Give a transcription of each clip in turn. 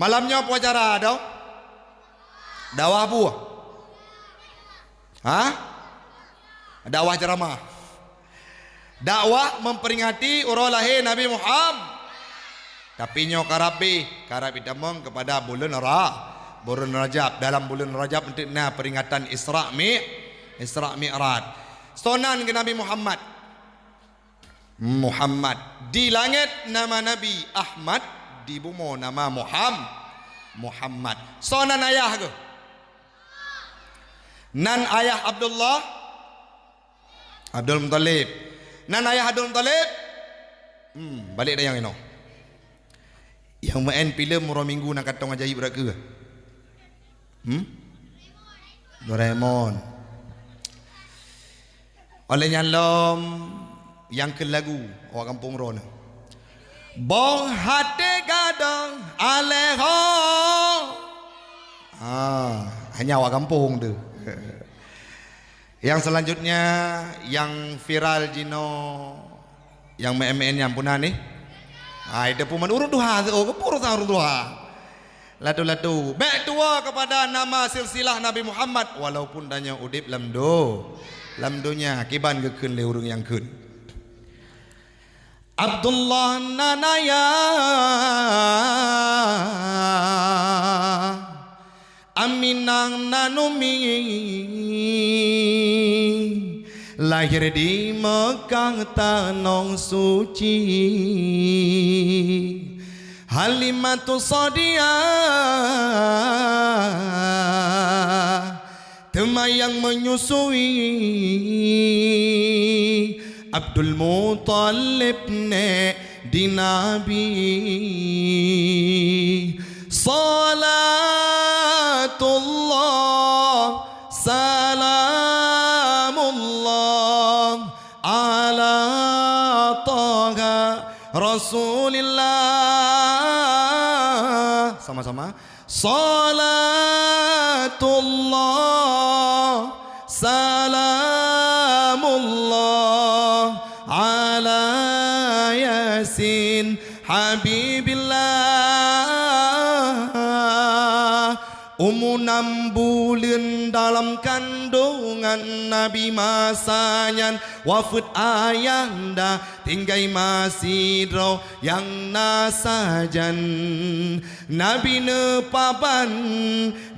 Malamnya apa acara ada? Dakwah bu. Hah? Dakwah ceramah. Dakwah memperingati urang lahir Nabi Muhammad. Tapi nyo karabi damang kepada bulan Rajab. Dalam bulan Rajab untuk peringatan Isra Mi'raj. Sonan ke Nabi Muhammad. Di langit nama Nabi Ahmad, di bumi nama Muhammad. Sonan ayah ke? Nan ayah Abdul Muttalib. Nan ayah Abdul Muttalib. Balik dah yang ini. Yang main filem orang minggu nak katong ajaib berat ke? Doraemon. Oleh nyalom yang ke lagu orang kampung Rona. Bong hati gadang aleho. Hanya orang kampung tu. Yang selanjutnya yang viral Jino yang MN yang punah ni. Itu pun urut duha kepur urut duha. Latu baik tua kepada nama silsilah Nabi Muhammad walaupun danya udip lamdonya kiban kekeun le urang yang keun. Abdullah nanaya Aminang nanumi lahir di Mekah tanah suci. Halimatus Sadiah temayang menyusui. Abdul Muttalib ne di Nabi. Salatullah salamullah ala Taha Rasulillah. Sama-sama. Salatullah salamullah ala Yasin Habibillah. Umur 6 bulan dalam kandungan Nabi masanya wafat ayanda tinggai masih roh yang nasajan. Nabi nepaban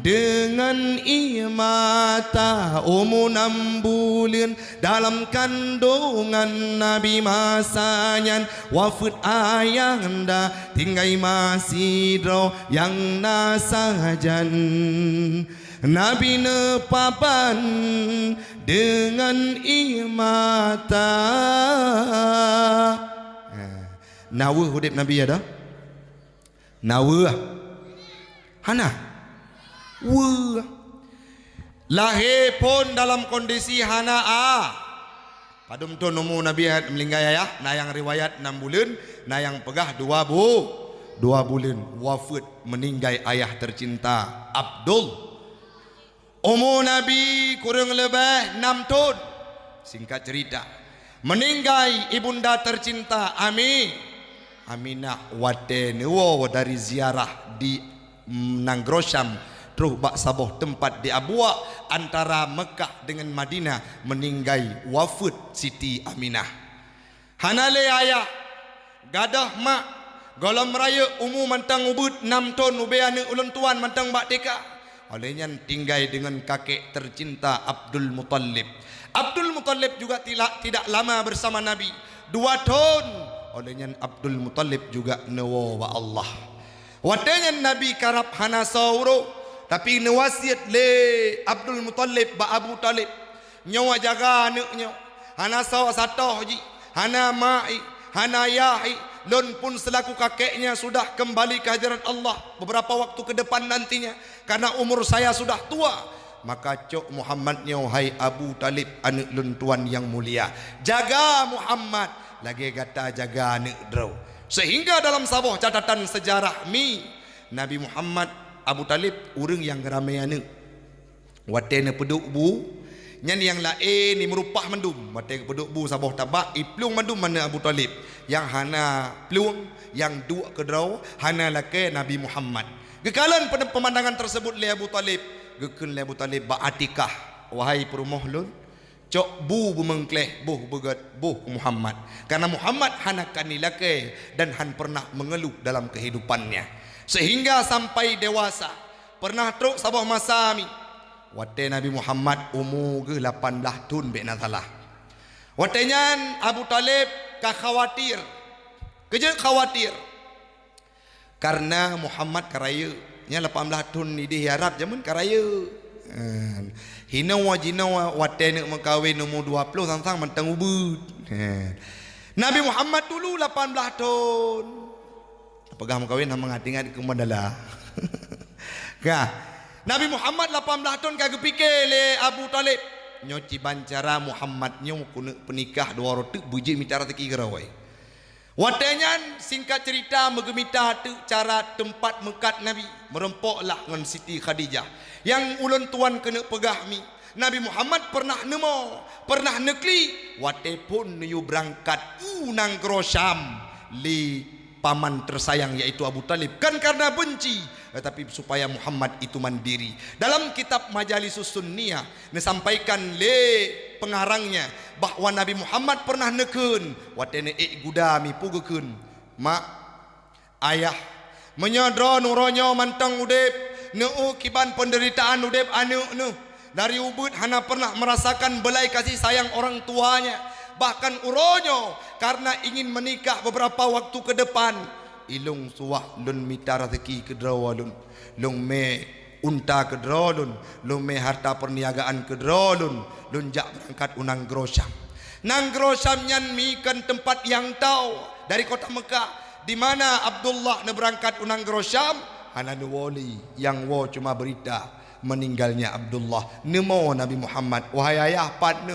dengan imata. Umur 6 bulan dalam kandungan Nabi masanya wafat ayanda tinggai masih roh yang nasajan. Nabi nepapan dengan imata. Nawa hudib Nabi ada? Nawa Hana lahir pun dalam kondisi hanaa. Padum tu nomu Nabi melinggai ayah. Na yang riwayat 6 bulan, na yang pegah 2 bulan wafat meninggai ayah tercinta Abdul. Umur Nabi kurang lebih 6 tahun. Singkat cerita, meninggai ibunda tercinta Aminah watenewo dari ziarah di Nangrosham terus bak saboh tempat di Abwa antara Mekah dengan Madinah. Meninggai wafat Siti Aminah. Hanale ayah gadah mak golam raya umur mantang ubud 6 tahun ubeane ulun tuan mantang bak deka. Olehnya tinggai dengan kakek tercinta Abdul Muttalib. Abdul Muttalib juga tidak lama bersama Nabi, 2 tahun. Olehnya Abdul Muttalib juga nawa wa Allah. Wadanya Nabi karap hana sauro, tapi nawasiat le Abdul Muttalib ba Abu Talib nyawa jaga anaknya. Hana saw satoh ji, hana mai, hana yahi. Lon pun selaku kakeknya sudah kembali ke hadirat Allah beberapa waktu ke depan nantinya. Karena umur saya sudah tua. Maka cok Muhammadnya wahai Abu Talib anak lun tuan yang mulia. Jaga Muhammad. Lagi kata jaga anak draw. Sehingga dalam sabuh catatan sejarah Nabi Muhammad Abu Talib orang yang ramai anak. Watena peduk bu. Nyan yang lain ni merupah mendum. Watena peduk bu sabuh tabak. Iplung mendum mana Abu Talib. Yang hana peluang, yang dua ke draw hana lake Nabi Muhammad. Gekalan pada pemandangan tersebut le Abu Talib, gekeun le Abu Talib ba atikah wahai perumoh lun cok bu bemengkleh buh begat buh Muhammad, karena Muhammad hanakan nilake dan han pernah mengeluh dalam kehidupannya sehingga sampai dewasa pernah truk sabah masami wate Nabi Muhammad umur ke 18 tahun be nasalah watenyan Abu Talib ka khawatir keje khawatir karena Muhammad karaya nya 18 tahun ni di Arab zaman karaya hinawa jinawa wate nak mengkawin umur 20 sang-sang mentang ubud. Nabi Muhammad dulu 18 tahun pegang mengkawin nama ngatingat ke mandala. Kah Nabi Muhammad 18 tahun kagak fikir le Abu Talib nyoci bancara Muhammad nyo kuna penikah dua rotek buji minta rezeki gerawai. Watenyan singkat cerita megemita tu cara tempat mekat Nabi merempoklah dengan Siti Khadijah yang ulun tuan kena pegah mi. Nabi Muhammad pernah nemo, pernah nekli wate pun yu berangkat unang Grosham li paman tersayang yaitu Abu Talib, kan karena benci tetapi supaya Muhammad itu mandiri. Dalam kitab Majalisus Sunniyah disampaikan le pengarangnya bahawa Nabi Muhammad pernah neken watene gudami pugekeun mak ayah menyodro nuronyo mantang udep neu kiban penderitaan udep anu nu dari ubud hana pernah merasakan belai kasih sayang orang tuanya, bahkan uronyo karena ingin menikah beberapa waktu ke depan ilung suah lun mita rezeki ke drawalun lung me unta ke drawalun lung me harta perniagaan ke drawalun lun jak berangkat unang Grosham nang Grosham nyan mikan tempat yang tahu dari kota Mekah di mana Abdullah ne berangkat unang Grosham hana wali yang wo cuma berita meninggalnya Abdullah nemo Nabi Muhammad wahai ayah patne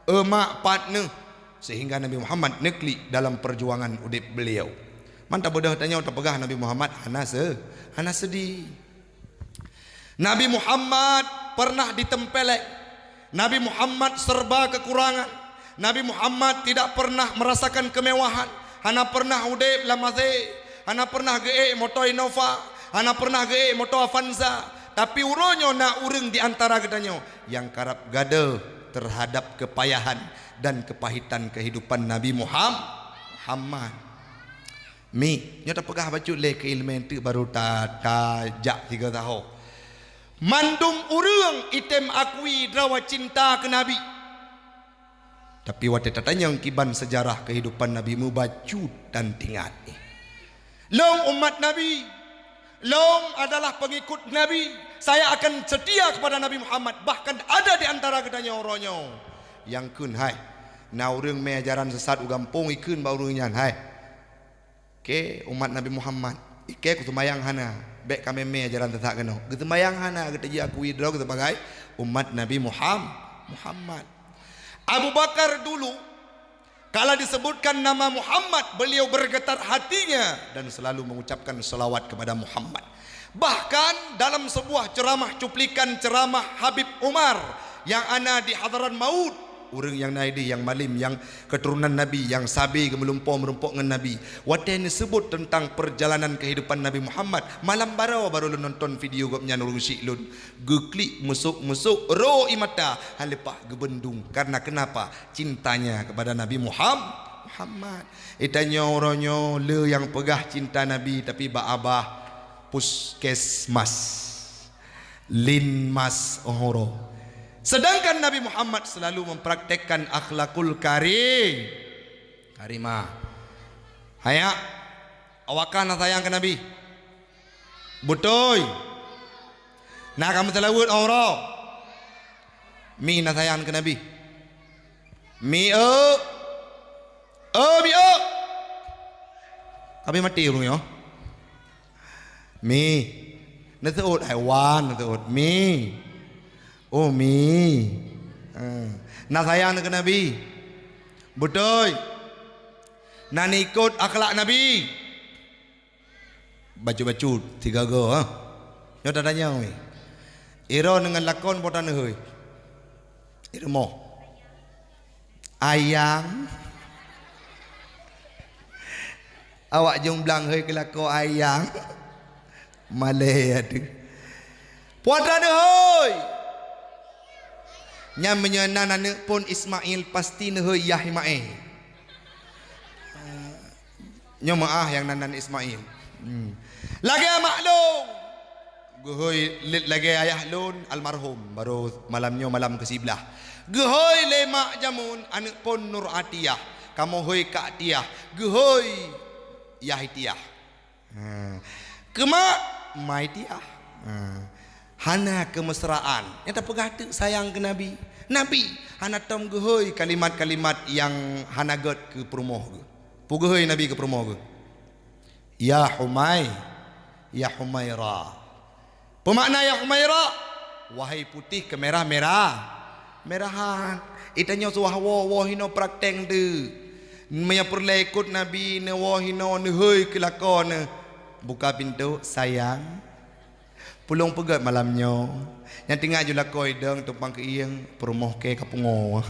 emak patne sehingga Nabi Muhammad nekli dalam perjuangan udip beliau. Mantap bodoh tanya untuk pegah Nabi Muhammad hana sedih. Nabi Muhammad pernah ditempelek. Nabi Muhammad serba kekurangan. Nabi Muhammad tidak pernah merasakan kemewahan. Hana pernah udip lamaze, hana pernah gee moto Innova, hana pernah gee moto Avanza. Tapi uronyo na ureng di antara kedanyo yang karap gade terhadap kepayahan dan kepahitan kehidupan Nabi Muhammad. Mi nyata pegah bacu le keilmen tu baru jak 3 tahun. Mandum urang item akui drawa cinta ke Nabi. Tapi wate tatanya kiban sejarah kehidupan Nabi mubacu dan tingkat ni. Long umat Nabi, long adalah pengikut Nabi. Saya akan setia kepada Nabi Muhammad. Bahkan ada di antara kedanya oronyo yang kun hai. Na urang me ajaran sesat ugampung ikun ba urang hai. Ke umat Nabi Muhammad ike kutumayang hana bek kami me ajaran tetap kena kutumayang hana kita ji aku idro kita sebagai umat Nabi Muhammad. Abu Bakar dulu kala disebutkan nama Muhammad beliau bergetar hatinya dan selalu mengucapkan selawat kepada Muhammad. Bahkan dalam sebuah ceramah cuplikan ceramah Habib Umar yang ana di hadaran maut orang yang naidi yang malim yang keturunan Nabi yang sabi melumpur merumpuk dengan Nabi wate sebut tentang perjalanan kehidupan Nabi Muhammad malam baru lu nonton video gopnya nurung syilun geklik musuk ro imata halepah gebendung karena kenapa cintanya kepada Nabi Muhammad itanya oronyo le yang pegah cinta Nabi tapi ba abah puskesmas linmas ohoro. Sedangkan Nabi Muhammad selalu mempraktekkan akhlakul karimah. Haya, awakan sayang ke Nabi. Butoy. Nah kamu telawut orang. Mi na sayang ke Nabi. Mi mi Kami mati urung yo. Mi. Naseut haiwan naseut mi. Oh mi nak sayang ke Nabi betul nak ikut akhlak Nabi baju-baju 3 go nyo dah tanya we iro dengan lakon potan heuy iro mo ayang awak jong blang heuy ke lako ayang Malay ada. Puan ada hoi. Nyam menyenan anak pun Ismail pasti nehoi Yahimai. Nyama yang nanan Ismail. Lagi maklum. Gehoi lagi ayah lun almarhum baru malamnya malam ke-11. Gehoi lemak jamun anak pun Nur Atiyah. Kamu hoi Kak Tiah. Gehoi Yahitiah. Kemak Mai Tiah. Hana kemesraan. Yang tak pegatu sayang ke Nabi. Nabi hana tom gehoi kalimat-kalimat yang hana god ke perumoh ke. Pugehoi Nabi ke perumoh ke. Ya Humay, ya Humaira. Pemakna ya Humaira, wahai putih ke merah-merah. Merahan. Itanya suah wahino prakteng de. Maya perle ikut Nabi ne wahino ne hoi ke lakon. Buka pintu sayang. Pulung pegat malamnya. Yang tinggal je lakoi deng tumpang ke iyang perumoh ke kapungo.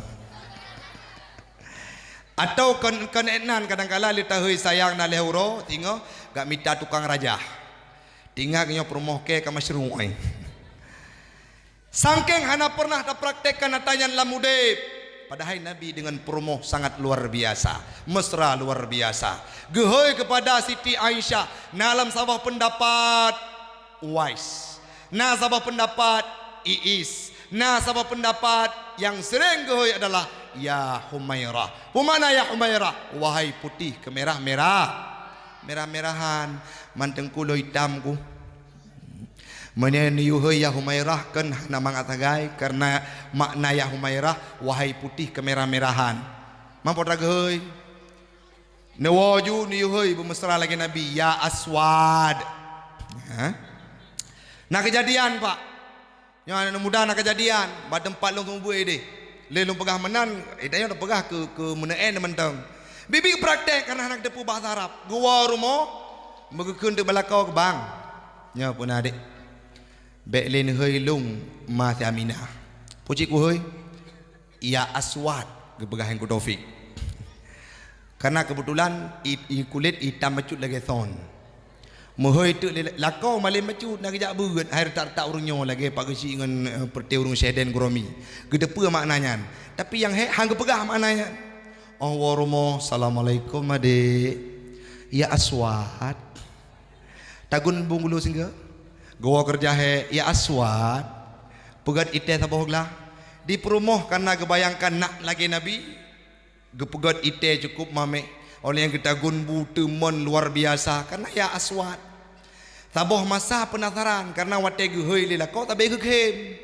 Atau kon enan kadang-kala li tahui sayang na lehuro tinggal gak minta tukang raja. Tinggal nyo perumoh ke masyruai. Sangking hana pernah tak praktekkan atanyan lamudep. Padahal Nabi dengan perumoh sangat luar biasa, mesra luar biasa. Gehoi kepada Siti Aisyah, nalam sabah pendapat Uwais, na sabah pendapat Iis, na sabah pendapat yang sering gehoi adalah ya Humairah. Pemana ya Humairah? Wahai putih kemerah-merah, merah-merahan, manteng kulo hitamku. Menen yuhoi ya Humairah kan nama ngatagai karena makna ya Humairah wahai putih kemerah-merahan. Mampu dragoi. Nawaju ni yuhoi bermesra lagi Nabi ya Aswad. Nah kejadian Pak. Yang mudah nak kejadian, badan empat long buai deh. Lelong pegah menan, idanya dah pegah ke menaen mentang. Bibi praktek karena anak depu bahasa Arab. Gua rumah megekun de balakau ke bang. Nya pun adik. Beklin hei lung masih Aminah. Puji ku hei. Ya Aswad ke pegah yang ku Taufik. Karena kebetulan kulit hitam macut lagi son. Mohoi tu lakau malin macut nak kejak berat air tak urunyo lagi pak kesi dengan perti urung seden gromi. Gedepa maknanya. Tapi yang hang pegah maknanya. Oh waromo assalamualaikum adik. Ya Aswad. Tagun bungulu singga. Gua kerja ya Aswad. Pegat ite sabahlah. Di perumoh karena kebayangkan nak lagi Nabi. Gepegat ite cukup mame. Oleh yang kita gunbu teman luar biasa karena ya Aswad. Saboh masa penasaran karena wate gehoi lila kau tabe ke kem.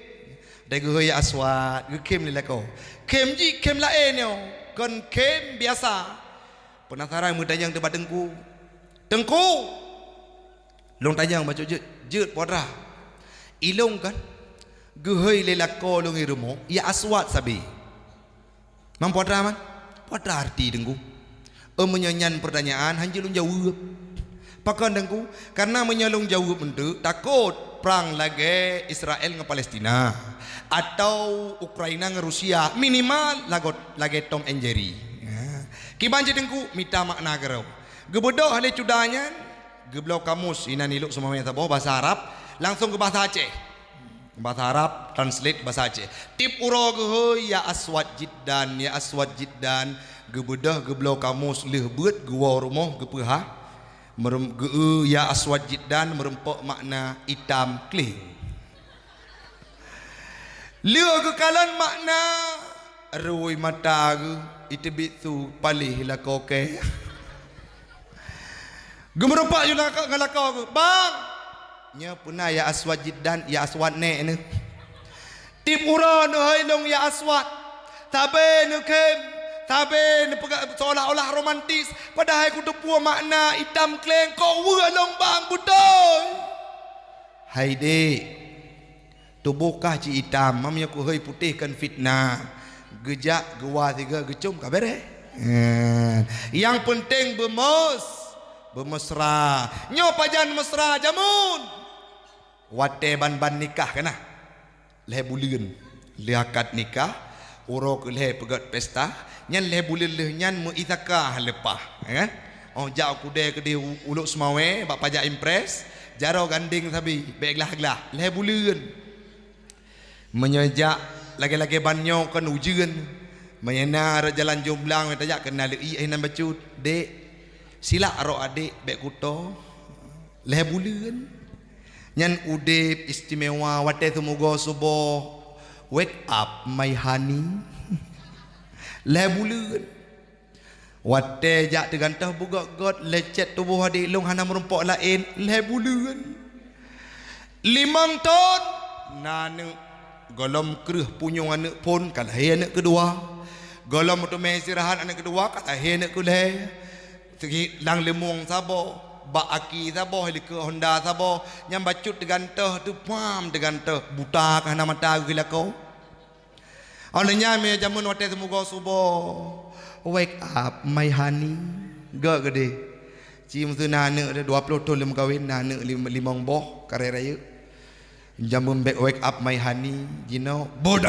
Dah gehoi ya Aswad, ke kem lila kau. Kem ji kem lain yo. Kon kem biasa. Penasaran mu tanyang debat tengku. Tengku. Long tanyang baca jet podra. Ilong kan. Gehoi lila kau long irumo ya Aswad sabi. Mam podra man? Podra arti tengku. Menyanyan pertanyaan hanjilun jawab. Pakan dengku karena menyalung jawab mentu takut perang lagi Israel dengan Palestina atau Ukraina dengan Rusia minimal lagi Tom and Jerry. Kiban dengku minta makna gerau. Gebodok hale cudanya geblau kamus ina niluk semua yang tahu bahasa Arab langsung ke bahasa Aceh. Bahasa Arab translate bahasa Aceh. Tip uro gehoi ya Aswad jiddan ya Aswad jiddan. Gebedah geblau kamus leh buat gua rumah gepeha ya Aswad jiddan merempok makna hitam kling. Leo ke kalan makna rui mata ke itibit tu palih lah kau ke. Gemerempak juga ngalakau ke bang. Nya punah ya Aswad jiddan ya Aswad ne ni. Tip uran hai long ya Aswad. Tabe nu kem. Tapi seolah-olah romantis. Padahal aku tepua makna hitam kleng. Kau welong bang budoy. Hai dek. Tubuhkah ci hitam. Mamnya ku hei putihkan fitnah. Gejak gewa tiga gecum kabere. Yang penting bermesra. Nyo pajan mesra jamun. Wate ban-ban nikah kena. Leh bulan. Leh akad nikah. Urok leh pegat pesta. Nyan leh bulan leh nyan muizakah lepah. Oh jak aku deh ke dia uluk semawe bak pajak impres. Jaro ganding sabi, baiklah leh bulan. Menyejak lagi-lagi banyo kan ujian. Menyena jalan jomblang tajak kenal nan bacut. Dek, sila ro adik bek kuto. Leh bulan. Nyan udip istimewa wate tumugo subuh. Wake up my honey. Leh bulan. Wate jak tegantah buka god lecet tubuh adik long hana merumpok lain leh bulan. 5 tahun nane golom kereh punyung anak pun kalah anak kedua. Golom tu istirahat anak kedua kalah anak kuleh. Segi lang lemong sabo, bak aki sabo, helikopter Honda sabo, nyam bacut tegantah tu pam tegantah buta kana mata gila kau. Onnya me jamun wate semoga subuh. Wake up my honey. Gak gede. Cium tu nana ada 20 tahun lem kawin nana 5 boh kare raya. Jamun wake up my honey, you know. Bodoh.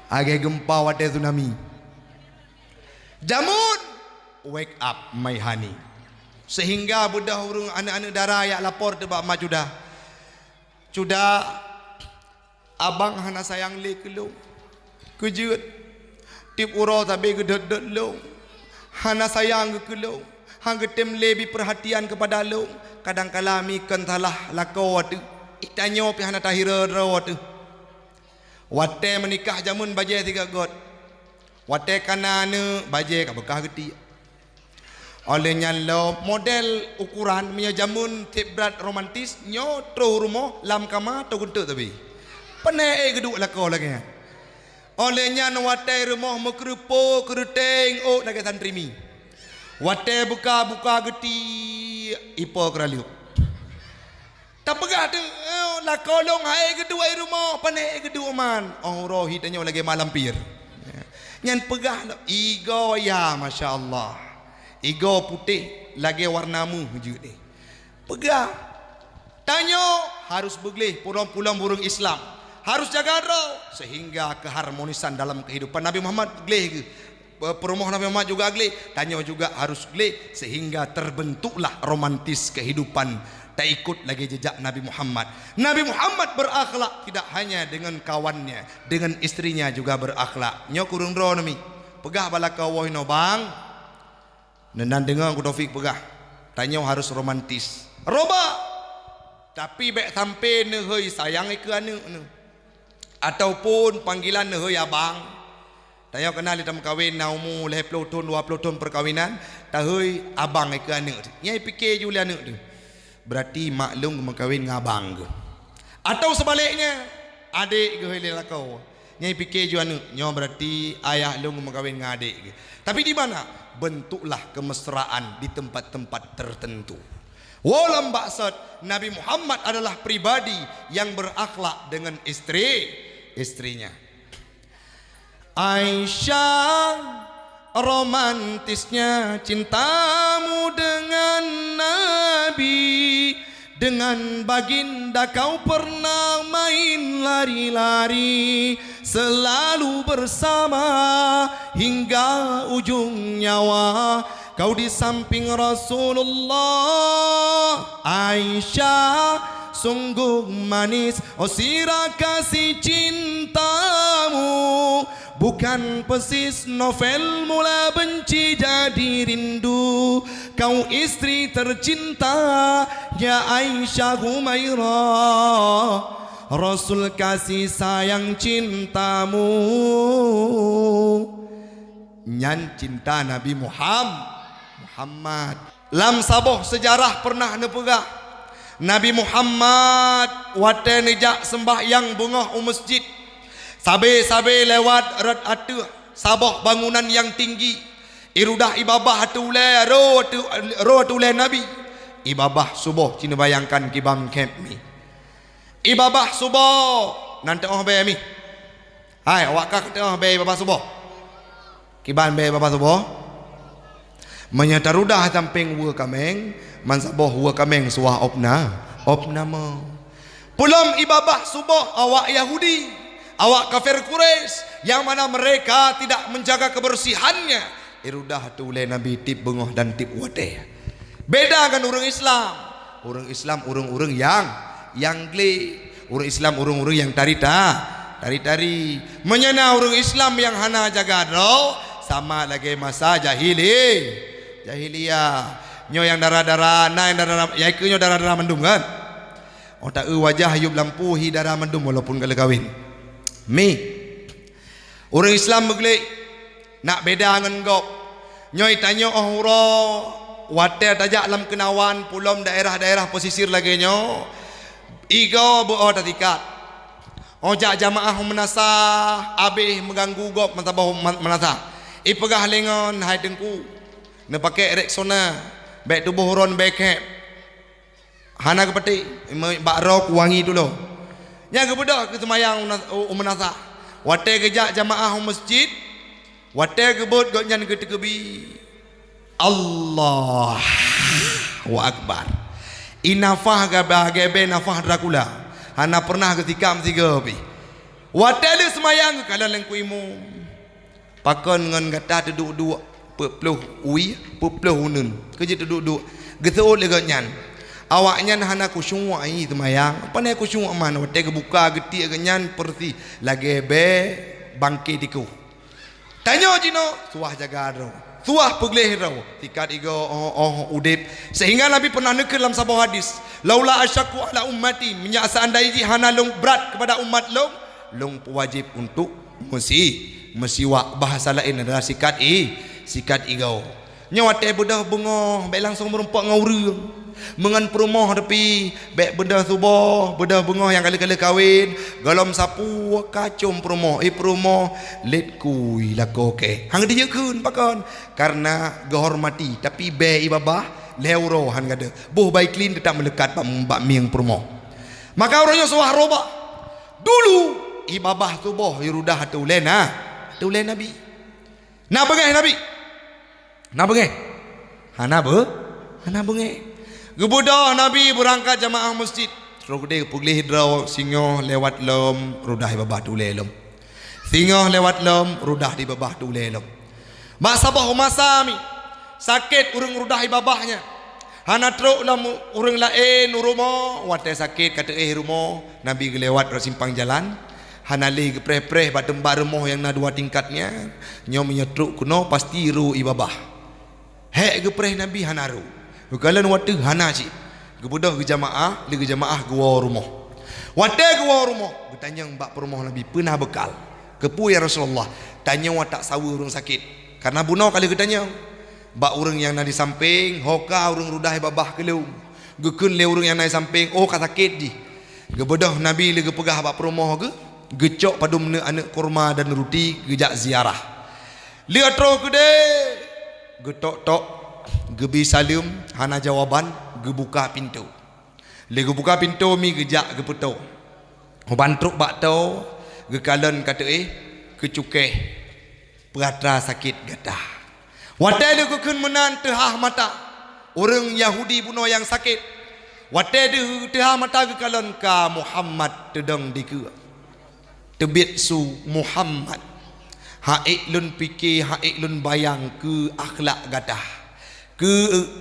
Age gempa wate tsunami. Jamun wake up my honey. Sehingga budak urung anak-anak darah yang lapor tebak mak judah. Judah abang hana sayang le kelong. Kejut. Tip uro tapi gedot lo. Hana sayang ke lo. Hang getem lebih perhatian kepada lo. Kadang kala mi kentalah lakau tu. Itanyo pi hana tahira raw tu. Wate menikah jamun baje 3 god. Wate kanana baje ka bekah geti. Olehnya lo model ukuran punya jamun tip berat romantis nyo tro rumah lam kama to guntuk tapi. Penai geduk lakau lagi. Olehnya wate rumah mekrupo keruteng oh nak santri mi. Wate buka geti ipo keraliu. Tak pegah tu lah kolong hai kedua rumah panai kedua man. Oh rohi tanya lagi malam pir. Nyan pegah igo ya masya-Allah. Igo putih lagi warnamu hujud ni. Pegah. Tanya harus begleh pulang-pulang burung Islam. Harus jaga roh sehingga keharmonisan dalam kehidupan Nabi Muhammad gleh ke perumahan Nabi Muhammad juga gleh tanya juga harus gleh sehingga terbentuklah romantis kehidupan tak ikut lagi jejak Nabi Muhammad. Nabi Muhammad berakhlak tidak hanya dengan kawannya, dengan istrinya juga berakhlak. Nyo kurung ro nami pegah bala kawoi no bang nenan dengar aku Taufik pegah tanya harus romantis roba tapi bek sampai nehoi sayang ke anu ataupun panggilan hei abang. Tanya kenal dalam kahwin naumu 10 tahun 20 tahun perkahwinan tahoi abang ke anak tu. Nyai fikir juli anak tu. Berarti maklum kahwin ngabang ke. Atau sebaliknya adik ke hei lakau. Nyai fikir ju anak nyo berarti ayah long kahwin ngadik ke. Tapi di mana? Bentuklah kemesraan di tempat-tempat tertentu. Walam maksud Nabi Muhammad adalah pribadi yang berakhlak dengan istrinya. Aisyah, romantisnya cintamu dengan Nabi. Dengan baginda kau pernah main lari-lari. Selalu bersama hingga ujung nyawa. Kau di samping Rasulullah. Aisyah, sungguh manis oh sirah kasih cintamu. Bukan persis novel mula benci jadi rindu. Kau istri tercinta ya Aisyah Humairah. Rasul kasih sayang cintamu. Nyan cinta Nabi Muhammad. Lam saboh sejarah pernah nepegah Nabi Muhammad wate nejak sembahyang bungah masjid. Sabe-sabe lewat rat atu saboh bangunan yang tinggi. Irudah ibabah atu le ro atu le Nabi. Ibabah subuh cina bayangkan kibam camp mi. Ibabah subuh nanti oh be mi. Hai awak kata oh be ibabah subuh. Kiban be ibabah subuh. Menyata rudah samping wa kameng mansaboh wa kameng suah opna mo. Pulang ibabah subuh awak Yahudi, awak kafir Quraisy yang mana mereka tidak menjaga kebersihannya. Irudah tu le Nabi tip bengoh dan tip wate. Beda kan orang Islam. Orang Islam orang-orang yang geli. Orang Islam orang-orang yang tari-tari. Menyana orang Islam yang hana jaga roh sama lagi masa jahiliyah. Nyo yang darah-darah, yang darah, ya ikunyo darah-darah mendung kan. Oh tak wajah ayub lampuhi darah mendung walaupun kalau kawin. Orang Islam begeli nak beda dengan gop. Nyoi tanya ro wate tajak lam kenawan pulom daerah-daerah pesisir lagi nyo. Igo bo tatikat. Ojak jamaah menasah abih mengganggu gop mentabah menasah. Ipegah lengon hai dengku. Ne pakai Rexona. Baik tubuh ron bekep. Hana ke peti bak rok wangi dulu. Nya ke budak ke semayang menasah. Wate kejak jamaah masjid. Wate ke bot gok nyan ke tekebi. Allahu akbar. Inafah gebe nafah Dracula. Hana pernah ketika tiga pi. Wate le semayang kalau lengkuimu. Pakon ngan kata duduk-duduk pepluh unun kerja duduk getul lega nyan awaknya hana kusyuk ai temayang apa ne kusyuk man wate ke buka geti nyan perti lagi be bangke diku tanya jino suah jaga ro suah pegleh ro tikat igo udip sehingga Nabi pernah nekir dalam sebuah hadis laula asyaqu ala ummati minyak seandainya hana long berat kepada umat long wajib untuk mesiwa bahasa lain adalah sikat igau nyawate bedah bunga baik langsung merempak ngauri mengan perumah tapi baik bedah subuh bedah bunga yang kali-kali kawin galom sapu kacum perumah let kui lako ke hang dia kun pakon karena gehormati tapi be ibabah leuro han gada boh baik clean tetap melekat bak mieng perumah maka orangnya suah robah dulu ibabah subuh yurudah tulen Nabi nak bengeh Nabi nak bengeh hana bengeh gebudah Nabi berangkat jamaah masjid rogde puglih hidraw singoh lewat lom rudah ibabah tulelom singoh lewat lom rudah di babah tulelom mak sabah masami sakit urang rudah ibabahnya hana truk lam urang lain rumah wate sakit kata rumah Nabi gelewat simpang jalan hana leh gepreh-preh bak tembar rumah yang na dua tingkatnya nyo menyetruk kuno pasti ru ibabah hek gepreh Nabi hana ru bukalan wate hana ci gebudah ke jamaah gua rumah wate gua rumah bertanya bak perumah Nabi pernah bekal kepu ya Rasulullah tanya wa tak sawu urang sakit karena buno kali ketanya bak urang yang na di samping hoka urang rudah ibabah keleu gekeun le urang yang na di samping ka sakit di gebudah Nabi le gepegah bak perumah gecok padum anak kurma dan roti gejak ziarah lihat roh gede getok-tok gebi salim hana jawaban gebuka pintu gebuka pintu mi gejak geputo bantruk bak tau gekalan kata kecukeh peratra sakit gadah watai le gukun menan tehah mata orang Yahudi buno yang sakit watai de tehah mata gekalan ka Muhammad tedang dikeu tebit su Muhammad haik lun fikir haik lun bayang ke akhlak gadah ke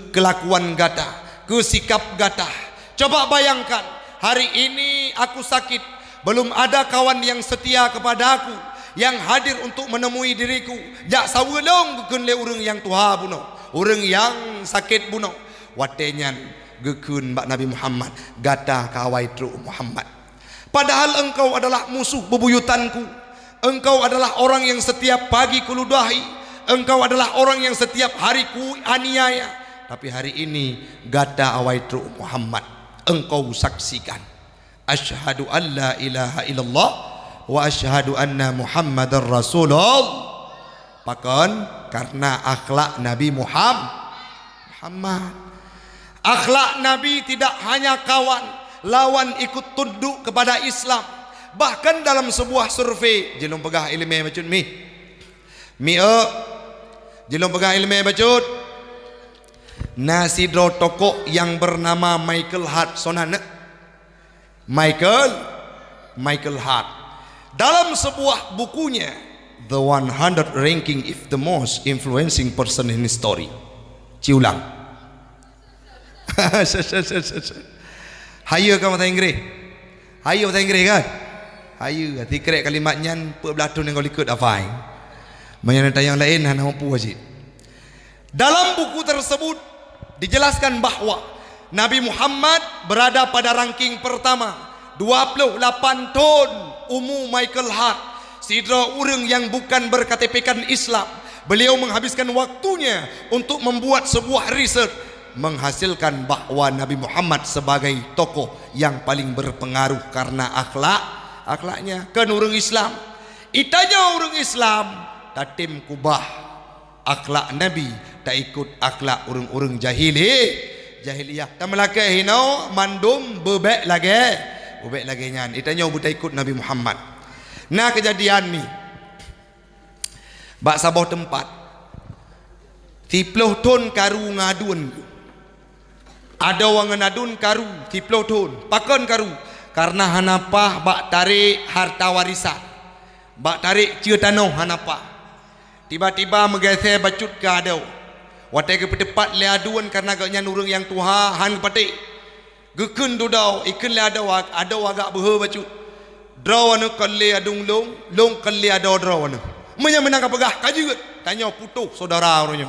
kelakuan gadah ke sikap gadah coba bayangkan hari ini aku sakit belum ada kawan yang setia kepada aku yang hadir untuk menemui diriku jak sawelong gekeun le urang yang tuha buno urang yang sakit buno watenyan gekeun bak Nabi Muhammad gadah kawai tru Muhammad padahal engkau adalah musuh bebuyutanku. Engkau adalah orang yang setiap pagi kuludahi. Engkau adalah orang yang setiap hari ku aniaya. Tapi hari ini gata awaitu Muhammad. Engkau saksikan. Asyhadu an la ilaha illallah wa asyhadu anna Muhammadar Rasulullah. Pakon karena akhlak Nabi Muhammad. Akhlak Nabi tidak hanya kawan lawan ikut tunduk kepada Islam bahkan dalam sebuah survei jelong pegah ilmu bacut jelong pegah ilmu bacut nasidro tokoh yang bernama Michael Hart sonana Michael Hart dalam sebuah bukunya The 100 Ranking of the Most Influencing Person in History ciulang Haya kan bahasa Inggeris. Haya bahasa Inggeris kan. Haya tikrek kalimat nyan pebelatun yang kau ikut afai. Menyertai yang lain hana mampu wajib. Dalam buku tersebut dijelaskan bahwa Nabi Muhammad berada pada ranking pertama 28 tahun umur Michael Hart, sidra orang yang bukan berKTPkan Islam. Beliau menghabiskan waktunya untuk membuat sebuah riset menghasilkan bahwa Nabi Muhammad sebagai tokoh yang paling berpengaruh karena akhlaknya. Kan orang Islam itanya orang Islam tatim kubah akhlak Nabi, tak ikut akhlak orang-orang jahiliyah. Tak melakai hinau mandum bebek lagi nyan. Itanya buta ikut Nabi Muhammad. Nah kejadian ni bak sabah tempat 30 ton karu ngadun. Ada orang ngadun karu 30 ton. Pakon karu karena hanapah bak tarik harta warisan. Bak tarik cia tanah hanapah. Tiba-tiba menggeser bacut ke adau. Watai ke petepat le aduan karena agaknya nurung yang Tuhan patik. Gekun dudau ikan le adau agak beha bacut. Draw anu kali adung long kali adau draw anu. Menya menang pegah kaji tanya putuh saudara orangnya.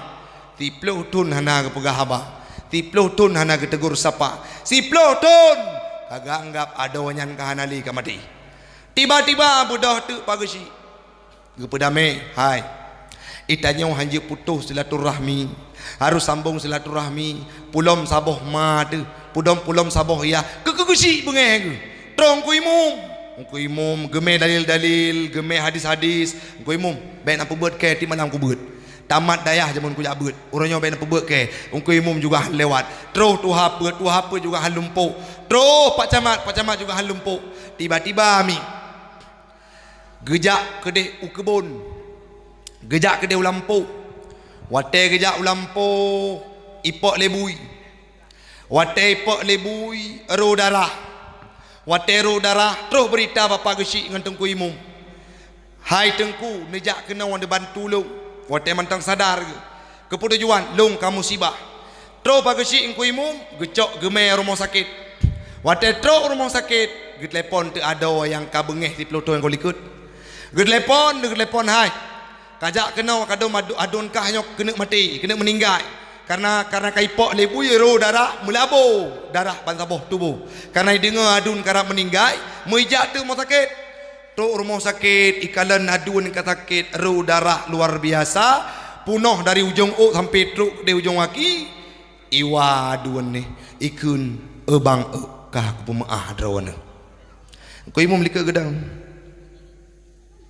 30 ton hana ke pegah haba. 30 ton hana ke tegur sapa. 10 ton kagak anggap adau nyan kahanali ka mati. Tiba-tiba budah tu pagasi. Gepedame hai. Itanya hanya putus silaturahmi, harus sambung silaturahmi. Pulam saboh madu, pulam saboh ya. Kegusi bengeng. Trong kuimum, gemeh dalil-dalil, gemeh hadis-hadis. Kuimum, baik apa buat ke? Di mana aku buat? Tamat dayah zaman ku jabut. Orangnya baik apa buat ke? Kuimum juga lewat. Terus tu apa juga hal lumpuk. Terus pak camat juga hal lumpuk. Tiba-tiba mi gejak kedeh ukebon. Gejak kedai ulampu. Watai gejak ulampu ipok lebui. Watai ipok lebui ero darah. Watai ero darah terus berita bapa gesik dengan tengku imum. Hai tengku nejak kena orang dia bantu long. Watai mantang sadar ke. Keputujuan long kamu sibah. Terus bapa gesik engku imum gecok gemeh rumah sakit. Watai terus rumah sakit getelepon tu ada yang kabengeh di peloto yang kau ikut. Getelepon hai. Kajak kena kadang adun kah nyok kena mati, kena meninggal. Karena kaipok lebu ro darah melabo, darah bantaboh tubuh. Karena dengar adun karena meninggal, meijak tu rumah sakit. Tu rumah sakit ikalan adun ke sakit ro darah luar biasa, punoh dari ujung sampai truk di ujung kaki. Iwa adun ni ikun ebang kah aku pemaah drawana. Kau imam lika gedang.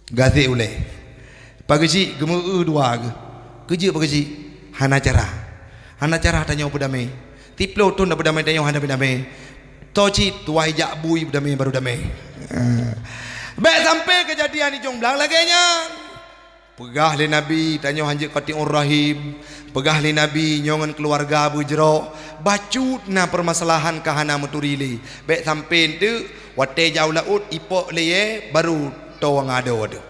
Gazi uleh. Pagi gemeu dua ke. Kerja pagi hana cara tanya pedamai. Tiplo tu nak pedamai tanya hana pedamai. Toci tua hijak bui pedamai baru damai. Baik sampai kejadian ni jong belang lagi nya. Pegah le Nabi tanya hanjik Qati'ur Rahim. Pegah le Nabi nyongan keluarga Abu Jero. Bacut na permasalahan kahana muturile. Baik sampai tu wate jauh laut ipok le baru tawang ada.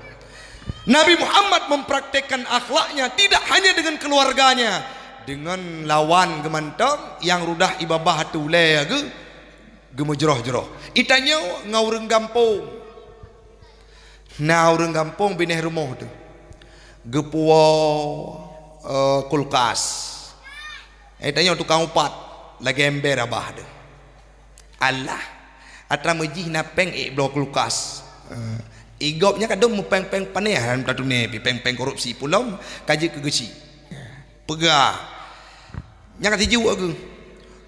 Nabi Muhammad mempraktekkan akhlaknya tidak hanya dengan keluarganya, dengan lawan gemantang yang rudah ibabah tu le ke gemujroh-jroh. Itanya ngaureng gampung. Nah urang gampung bineh rumah tu. Gepuo kulkas. Itanya tukang upat lagi ember abah tu. Allah. Atra mejih napeng blok kulkas. Igopnya kadang mupeng-peng panehan tatu ne peng-peng korupsi pulau kaji kegesi. Pegah. Nya kata jiwa ke.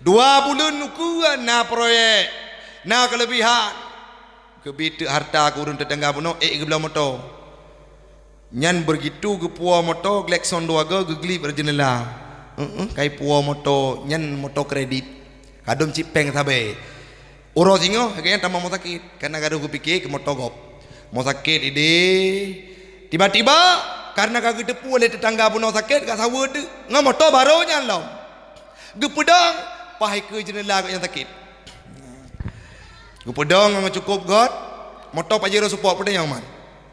2 bulan ukuan na proyek. Na kelebihan. Kebit harta kurun tetangga puno ke belah motor. Nyan begitu ke puau motor Glexon 2 ke gegli berjenela. Kai puau motor nyan motor kredit. Kadang cipeng sabe. Uro singo kayaknya tambah mau sakit karena gaduh kupikir ke motor gop. Mau sakit ide tiba-tiba karena kagak depu oleh tetangga pun sakit kat sawah tu ngam motor barunya lah gepedang pahai ke jenela yang sakit gepedang ngam cukup god motor pajero support pada yang man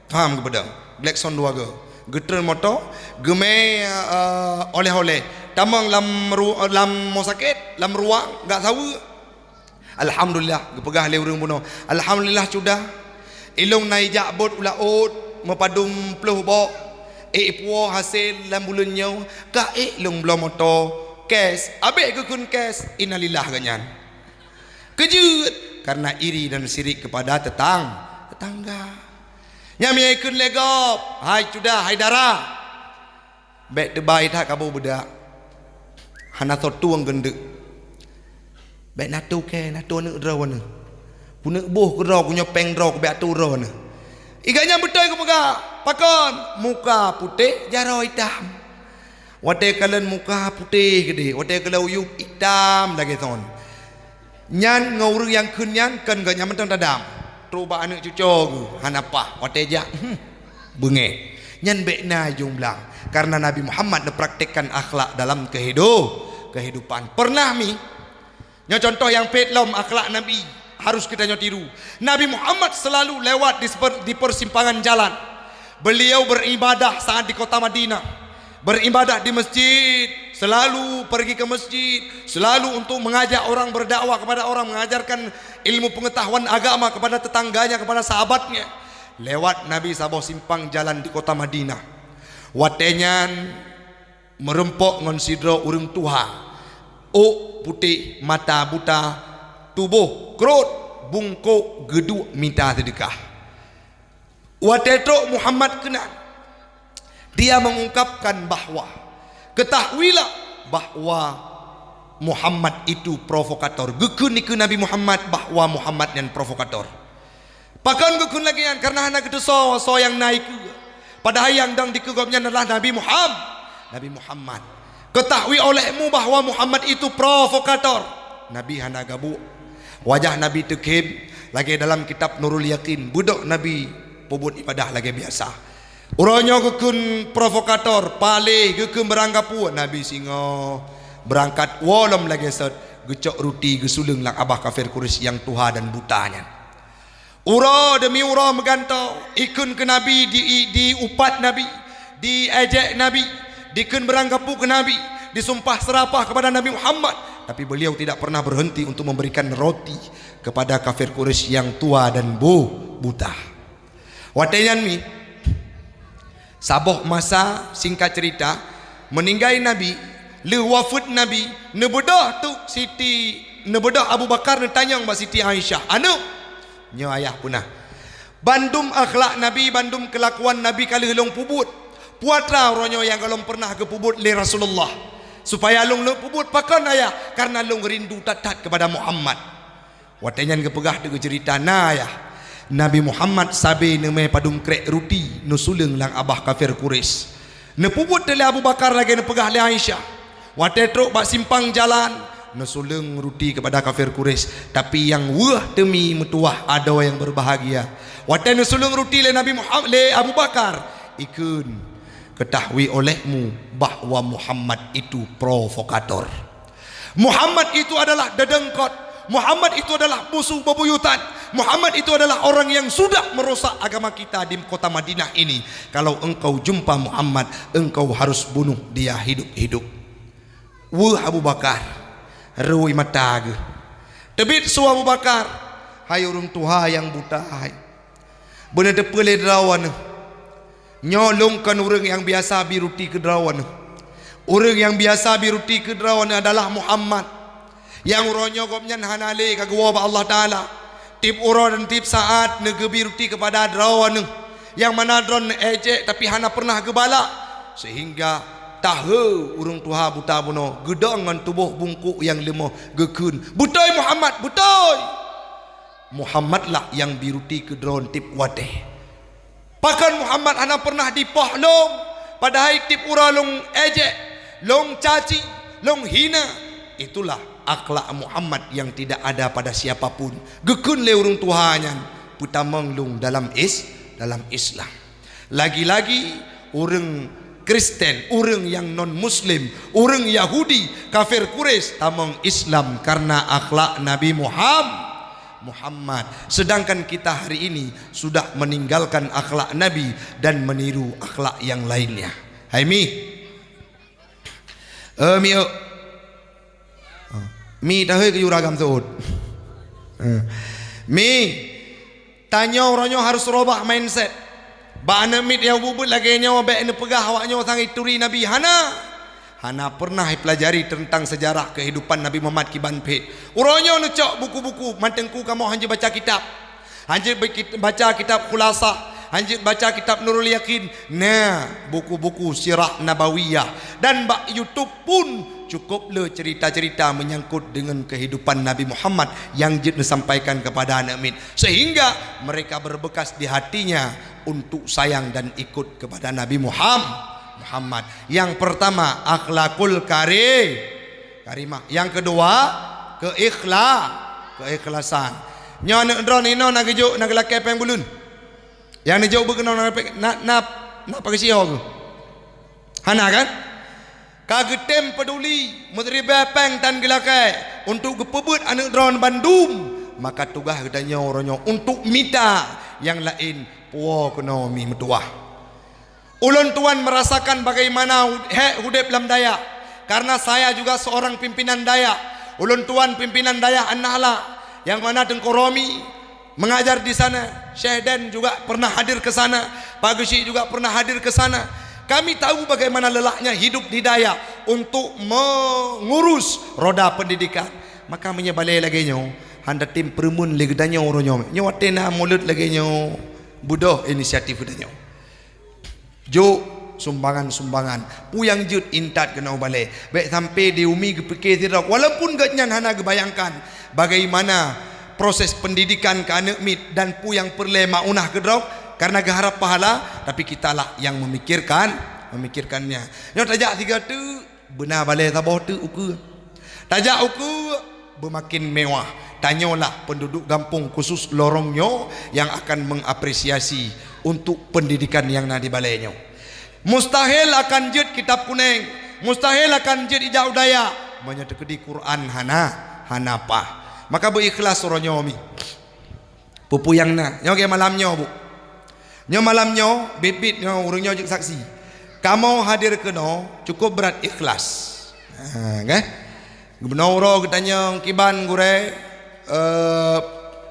ham gepedang Glexon 2 ge getren motor geme oleh-oleh tamang lam mau sakit, lam ruang enggak tahu. Alhamdulillah gepegah le urang buno. Alhamdulillah sudah. Ilung nai jakbot ulaut mepadum pluh bok. Puo hasil lam bulunnya ka long belum moto kes abe kekun kes innalillah ganyan. Kejut karena iri dan sirik kepada tetangga. Nyami ikun legop. Hai sudah hai darah. Bek debai tak kabu budak. Hana tuang gendek. Bek natu ke natu ne rawana. Puna boh ke raw punya peng raw ke bek tu rawana. Iganya betul ke pegah. Pakon muka putih jarau hitam. Wate kalian muka putih gede. Wate kalian uyuk hitam lagi ton. Nyan ngurung yang kunyan kan gak nyaman tang tadam. Truba anak cucu hanapa wate ja. Benge. Nyan bekna jumlah. Karena Nabi Muhammad mempraktikkan akhlak dalam kehidupan. Pernah mi? Nya contoh yang petlom akhlak Nabi harus kita tiru. Nabi Muhammad selalu lewat di persimpangan jalan. Beliau beribadah saat di kota Madinah. Beribadah di masjid, selalu pergi ke masjid, selalu untuk mengajak orang berdakwah kepada orang, mengajarkan ilmu pengetahuan agama kepada tetangganya, kepada sahabatnya. Lewat Nabi saboh simpang jalan di kota Madinah. Watenyan merempok ngon sidro urang tuha. Putih, mata buta, tubuh kerut, bungkuk geduk minta sedekah. Watetrok Muhammad kenal. Dia mengungkapkan bahwa ketahuilah bahwa Muhammad itu provokator. Gekun iku Nabi Muhammad bahwa Muhammad yang provokator. Pakan gekun lagi yang karena anak itu so yang naik. Padahal yang dang dikegopnya adalah Nabi Muhammad. Ketahui olehmu bahwa Muhammad itu provokator. Nabi hana gabu. Wajah Nabi tekib lagi dalam kitab Nurul Yakin. Budak Nabi pubut ibadah lagi biasa. Uranya gekun provokator, palih gekun beranggapu Nabi singo berangkat walam lagi set gecok ruti gesulung lang abah kafir Quraisy yang tuha dan butanya. Ura demi ura megantau ikun ke Nabi di upat Nabi, diejek Nabi, dikun beranggapu ke Nabi, disumpah serapah kepada Nabi Muhammad, tapi beliau tidak pernah berhenti untuk memberikan roti kepada kafir Quraisy yang tua dan buta. Watenyan mi saboh masa singkat cerita meninggai Nabi, le wafat Nabi, nebedah tu Siti nebedah Abu Bakar tanya Mbak Siti Aisyah, anu nya ayah punah. Bandum akhlak Nabi, bandum kelakuan Nabi kali helong pubut. Puatra ronyo yang kalau pernah ke pubut le Rasulullah. Supaya long pubut pakan ayah karena long rindu tatat kepada Muhammad. Watenyan kepegah tu cerita na ayah. Nabi Muhammad sabe neme padum krek ruti nusuleng lang abah kafir Quraisy. Ne pubut tele Abu Bakar lagi ne pegah le Aisyah. Wate truk bak simpang jalan nusuleng ruti kepada kafir Quraisy, tapi yang wah demi metuah ada yang berbahagia. Wate nusuleng ruti le Nabi Muhammad le Abu Bakar. Ikun ketahui olehmu bahwa Muhammad itu provokator. Muhammad itu adalah dedengkot. Muhammad itu adalah musuh bebuyutan. Muhammad itu adalah orang yang sudah merusak agama kita di kota Madinah ini. Kalau engkau jumpa Muhammad, engkau harus bunuh dia hidup-hidup. Wah Abu Bakar, rui mata ge. Tebit su Abu Bakar, hai urang tuha yang buta hai. Bener de pele drawan. Nyolongkan orang yang biasa biruti ke drawan. Orang yang biasa biruti ke drawan adalah Muhammad. Yang uronyo gopnyan hanale kagwa ba Allah Taala. Tip uro dan tip saat negebiruti kepada drawan. Yang mana dron ejek tapi hana pernah gebala. Sehingga tahu urung tuha buta buno gedangan tubuh bungkuk yang lemah gekun. Butoy Muhammad, butoy. Muhammadlah yang biruti ke drone tip wate. Pakan Muhammad hana pernah dipoh long. Padahal tip ura long ejek, long caci, long hina. Itulah akhlak Muhammad yang tidak ada pada siapapun. Gekun le urung tuhanya putamanglung dalam Islam. Lagi-lagi urang Kristen, orang yang non Muslim, orang Yahudi, kafir Quraisy tamang Islam karena akhlak Nabi Muhammad. Sedangkan kita hari ini sudah meninggalkan akhlak Nabi dan meniru akhlak yang lainnya. Hai mi. Mi mi dah ke juragam Saud. Mi tanya orangnya harus robah mindset. Ba mit yang bubut lagi nyawa baik ne pegah awaknya sang ituri Nabi Hana pernah pelajari tentang sejarah kehidupan Nabi Muhammad kiban pet. Orangnya necok buku-buku mantengku kamu hanya baca kitab. Hanya baca kitab Khulasah, hanya baca kitab Nurul Yakin. Nah, buku-buku sirah nabawiyah dan bak YouTube pun cukup le cerita-cerita menyangkut dengan kehidupan Nabi Muhammad yang disampaikan kepada anak Min, sehingga mereka berbekas di hatinya untuk sayang dan ikut kepada Nabi Muhammad. Yang pertama akhlakul karimah. Yang kedua keikhlasan. Nyo nak drone ino nak gejuk nak lakai peng bulun. Yang ni jauh berkenal nak pakai siau tu. Hana kan? Kagetem peduli menteri bepeng tan gelakai untuk gepebut anak drone Bandung, maka tugas katanya orangnya untuk minta yang lain puo ekonomi metuah. Ulun tuan merasakan bagaimana hidup dalam Dayak, karena saya juga seorang pimpinan Dayak. Ulun tuan pimpinan Dayak An-Nahla yang mana Tengku Romi mengajar di sana. Syekh Den juga pernah hadir ke sana. Pak Gesyik juga pernah hadir ke sana. Kami tahu bagaimana lelahnya hidup di Dayak untuk mengurus roda pendidikan. Maka menyebalik lagi nyo, handa tim permun lagi danyo oronyo. Nyo atena mulut lagi nyo. Budoh inisiatif danyo. Jo sumbangan puyang jut intat kena balik. Baik sampai di umi kepikir tidak. Walaupun gatnyan hana kebayangkan bagaimana proses pendidikan ke anak mit dan pu yang perle maunah kedrok karena keharap pahala, tapi kitalah yang memikirkannya. Nyo tajak tiga tu benar balai tabah tu uku. Tajak uku bermakin mewah. Tanyalah penduduk kampung khusus lorongnya yang akan mengapresiasi untuk pendidikan yang nak di balainya. Mustahil akan jut kitab kuning, mustahil akan jut ijau daya menyetekedi Quran hana apa. Maka berikhlas orangnya mi. Pupu yang na, nyo ke malamnya bu. Nyo malamnya bibit nyo urangnya juk saksi. Kamu hadir kena cukup berat ikhlas. Okay? Gubernur ro katanya kiban gure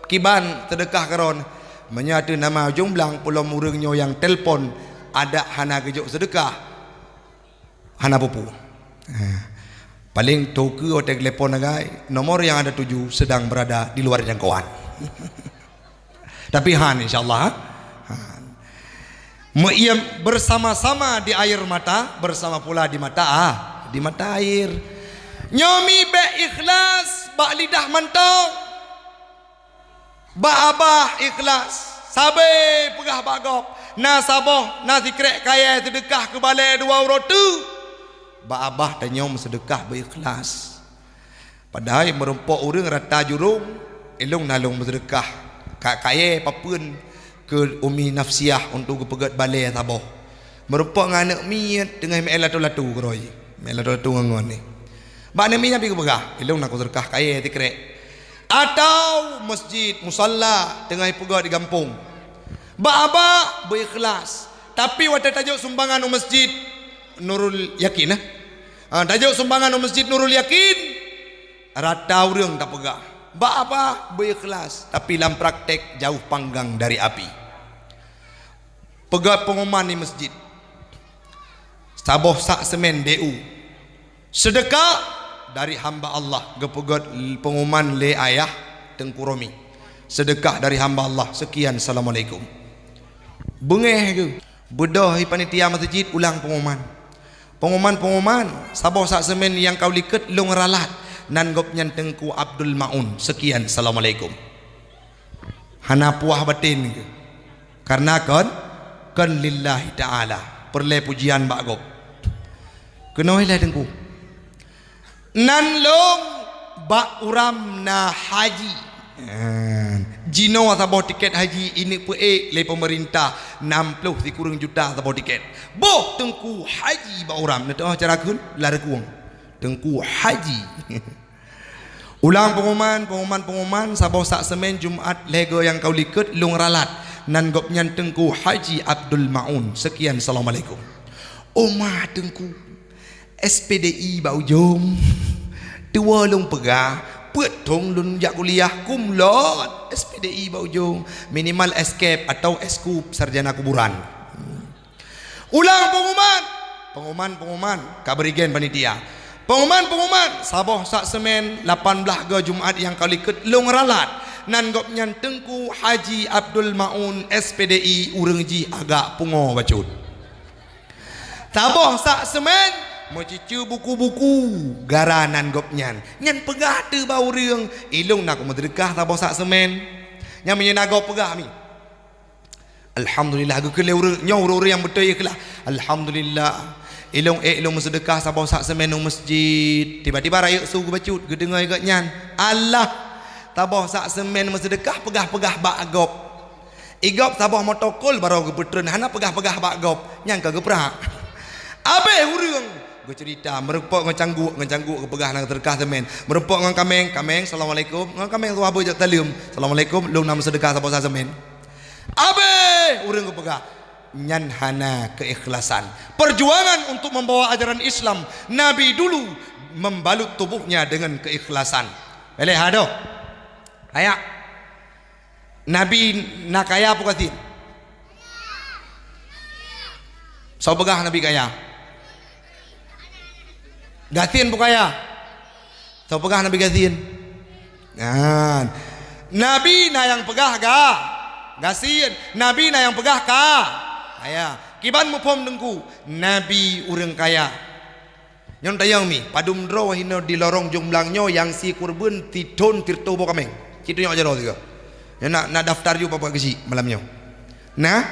kiban sedekah karon menyatu nama jumlah pulau urangnya yang telpon ada hana gejuk sedekah hana pupu. Paling toke otak telepon nagai nomor yang ada 7 sedang berada di luar jangkauan. Tapi han insyaallah Ia bersama-sama di air mata, bersama pula di mata air. Nyomi be ikhlas, bak lidah mentong, bak abah ikhlas, sabe pegah bagop, na saboh, na zikrek kaya sedekah ke balai 2 euro tu, bak abah dan nyom sedekah berikhlas. Padahal merumpok orang rata jurung, elong nalong bersedekah, kaya papun ke umi nafsiah untuk kepegat balai saboh. Merumpok nganak miat dengan melatu-latu keroi, melatu-latu ngangon ni. Bak nami nabi kepegah, elong nak sedekah kaya zikrek. Atau masjid musalla tengah pegat di kampung. Bak abah berikhlas. Tapi waktu tajuk sumbangan masjid Nurul Yakin tajuk sumbangan masjid Nurul Yakin rata orang tak pegah. Bak apa berikhlas, tapi dalam praktek jauh panggang dari api. Pegat pengumuman di masjid saboh sak semen DU sedekah dari hamba Allah, gepegat pengumuman le ayah Tengku Romi, sedekah dari hamba Allah sekian, assalamualaikum. Bengeh ke bedah panitia masjid ulang pengumuman saboh sak semen yang kau liket long ralat nan gopnyan Tengku Abdul Maun sekian, assalamualaikum. Hana puah batin ke karena kan lillahi ta'ala perle pujian bak gop kenoilah Tengku nan long bak uram na haji jino saboh tiket haji ini le pemerintah 60 kurang juta saboh tiket boh Tengku haji bak uram na tahu cara kun lar kuang Tengku haji. Ulang pengumuman saboh sak semen Jumaat lego yang kau liket lung ralat nan gopnyan Tengku Haji Abdul Maun sekian, assalamualaikum. Omah Tengku SPDI bau jom. Tua lung pegah, petong lun jak kuliah kumlot. SPDI bau jom. Minimal escape atau eskup sarjana kuburan. Ulang pengumuman kaberigen panitia. Pengumuman Sabah sak semen 18 ke Jumaat yang kali ketlung ralat nan gop nyan Tengku Haji Abdul Maun SPDI urengji agak pungo bacut. Sabah sak semen mencicu buku-buku garanan gop nyan pegah tu bau reung ilung nak medrekah Sabah sak semen nya menyena gop pegah mi. Alhamdulillah aku kele urang yang betul ikhlas. Alhamdulillah. Ilung sedekah Sabah sak semen masjid. Tiba-tiba raya suku bacut gedengai kat nyan. Allah. Sabah sak semen sedekah pegah-pegah bak agop. Igop Sabah motokol baru ke petren hana pegah-pegah bak agop. Nyang ka geprak. Abe urang go cerita merepok ngecangguk ke pegah nang sedekah semen. Merepok ngan kameng, assalamualaikum. Ngan kameng tu abo jak talium. Assalamualaikum lu nam sedekah Sabah sak semen. Abe urang ke pegah nyan hana keikhlasan. Perjuangan untuk membawa ajaran Islam, Nabi dulu membalut tubuhnya dengan keikhlasan. Boleh hado. Ayak. Nabi nak kaya apa kata? So pegah Nabi kaya. Gatin pun kaya. So pegah Nabi gatin. Nah, Nabi na yang pegah ga. Gasin. Nabi na yang pegah ka. Kaya. Kiban mo pom dengku. Nabi urang kaya. Nyon tayang mi. Padum dro wahino di lorong jumlangnya yang si kurban titon tirto bo kameng. Kitu nyo ajaro tiga. Ya nak daftar ju papa kesi malamnya. Nah.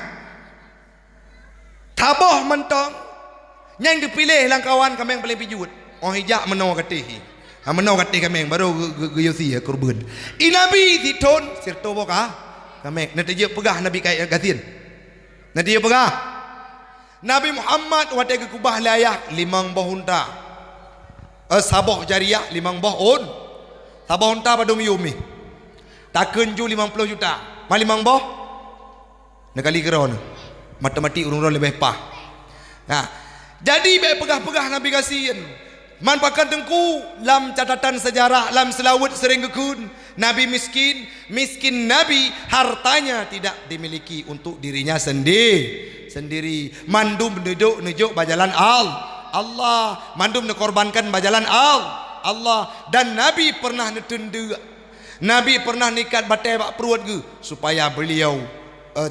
Taboh mentong. Yang dipilih lang kawan kameng paling pijut. Oh hijak menau katih. Menau katih kameng baru geyusi ya kurban. Nabi titon tirto bo ka. Kameng nanti je pegah Nabi kaya gatin. Nanti je pegah. Nabi Muhammad wadah ke kubah layak 5 buah unta. Sabah jariah 5 buah on. Sabah unta pada miumi. Takun ju 50 juta. Ma 5 buah. Nakali keron. Matematik urung lebih pah. Nah, jadi baik pegah-pegah Nabi kasihan. Man pakan tengku lam catatan sejarah lam selawut sering kekun. Nabi miskin Nabi hartanya tidak dimiliki untuk dirinya sendiri. Mandum nejuk bajalan Allah. Mandum nekorbankan bajalan Allah. Dan Nabi pernah netende. Nabi pernah nikat batai bak perut ke supaya beliau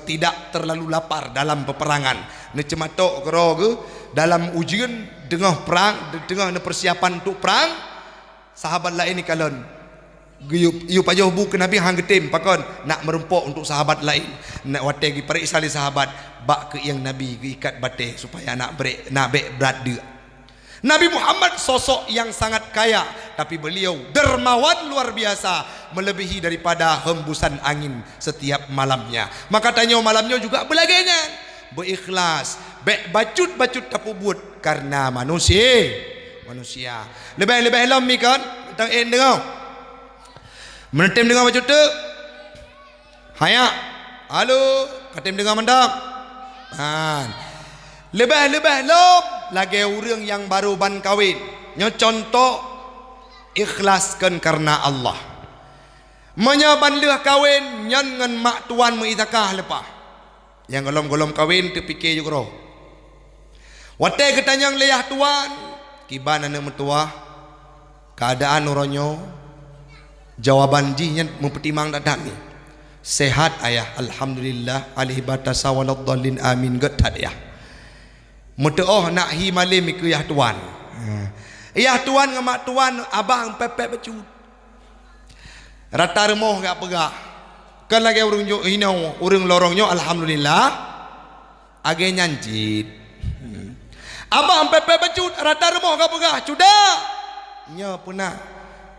tidak terlalu lapar dalam peperangan. Necematok kero ke dalam ujian tengah perang, tengah persiapan untuk perang. Sahabat lain ni kalon yu pajoh bu ke Nabi hang getim pakon nak merempok untuk sahabat lain. Nak watai gi parik sali sahabat bak ke yang Nabi gi ikat batai supaya nak bek berat dia. Nabi Muhammad sosok yang sangat kaya, tapi beliau dermawan luar biasa, melebihi daripada hembusan angin setiap malamnya. Maka tanya malamnya juga belagainya, berikhlas, bacut tapubut karena manusia. Lebih lam mi kan, tang dengar. Menetem dengar bacut tu. Haya. Halo, katem dengar mendak. Lebih lom lagi orang yang baru ban kawin. Nya contoh ikhlaskan karena Allah. Menyaban leh kawin nyan ngan mak tuan meitakah lepah. Yang golom kawin terfikir juga roh. Watai ketanyang leyah tuan, kiban ane mertua, keadaan uronyo, jawaban jinya mempertimang dadak ni. Sehat ayah, alhamdulillah, alih batasa waladhdallin amin getat ya. Mutuh nak hi malim iku yah tuan. Yah tuan dengan mak tuan abang pepek becut. Rata remoh gak pegah. Kan lagi urang jo hinau, urang lorongnya alhamdulillah age nyancit. Abang pepek becut rata remoh gak pegah. Cuda. Nya punah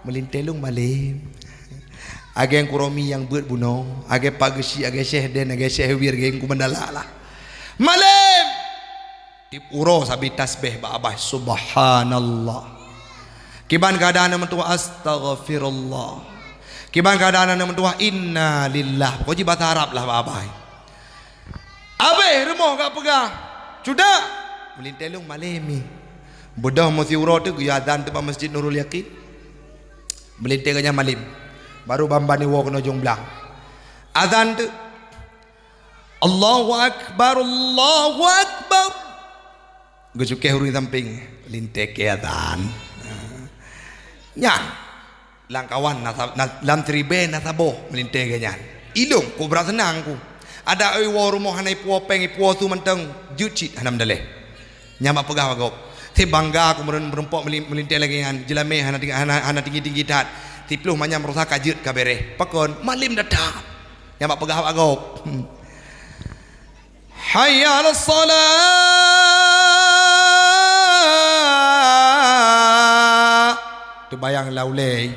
melintelung malim. Age yang kuromi yang buat bunuh, age pagesi, age syekh den, age syekh wir geng kumandala lah. Malim uro sabi tasbih ba abah subhanallah. Kiban keadaan mentua astaghfirullah. Kiban keadaan mentua inna lillah. Koji bahasa Arab lah ba abah. Abe remoh gak pegah. Sudah melintelung malemi. Bedah mesti uro tu gaya azan tu Masjid Nurul Yaqin. Melintirnya malim. Baru bambani wo kena jongbelang. Azan tu Allahu Akbar, Allahu Akbar. Gejuke hurung samping lintek ke azan. Nyan langkawan lam tribe nasabo melintek ke nyan. Ilung ku berat senang ku. Ada ai wo rumah hanai puo peng puo tu menteng jucit hanam daleh. Nyama pegah bagop. Te bangga aku merempok melintek lagi nyan. Jelame hana tinggi-tinggi tat. Tipluh manya merusak kajut kabere. Pakon malim datang. Nyama pegah bagop. Hayya 'alas salat. Terbayang laulai.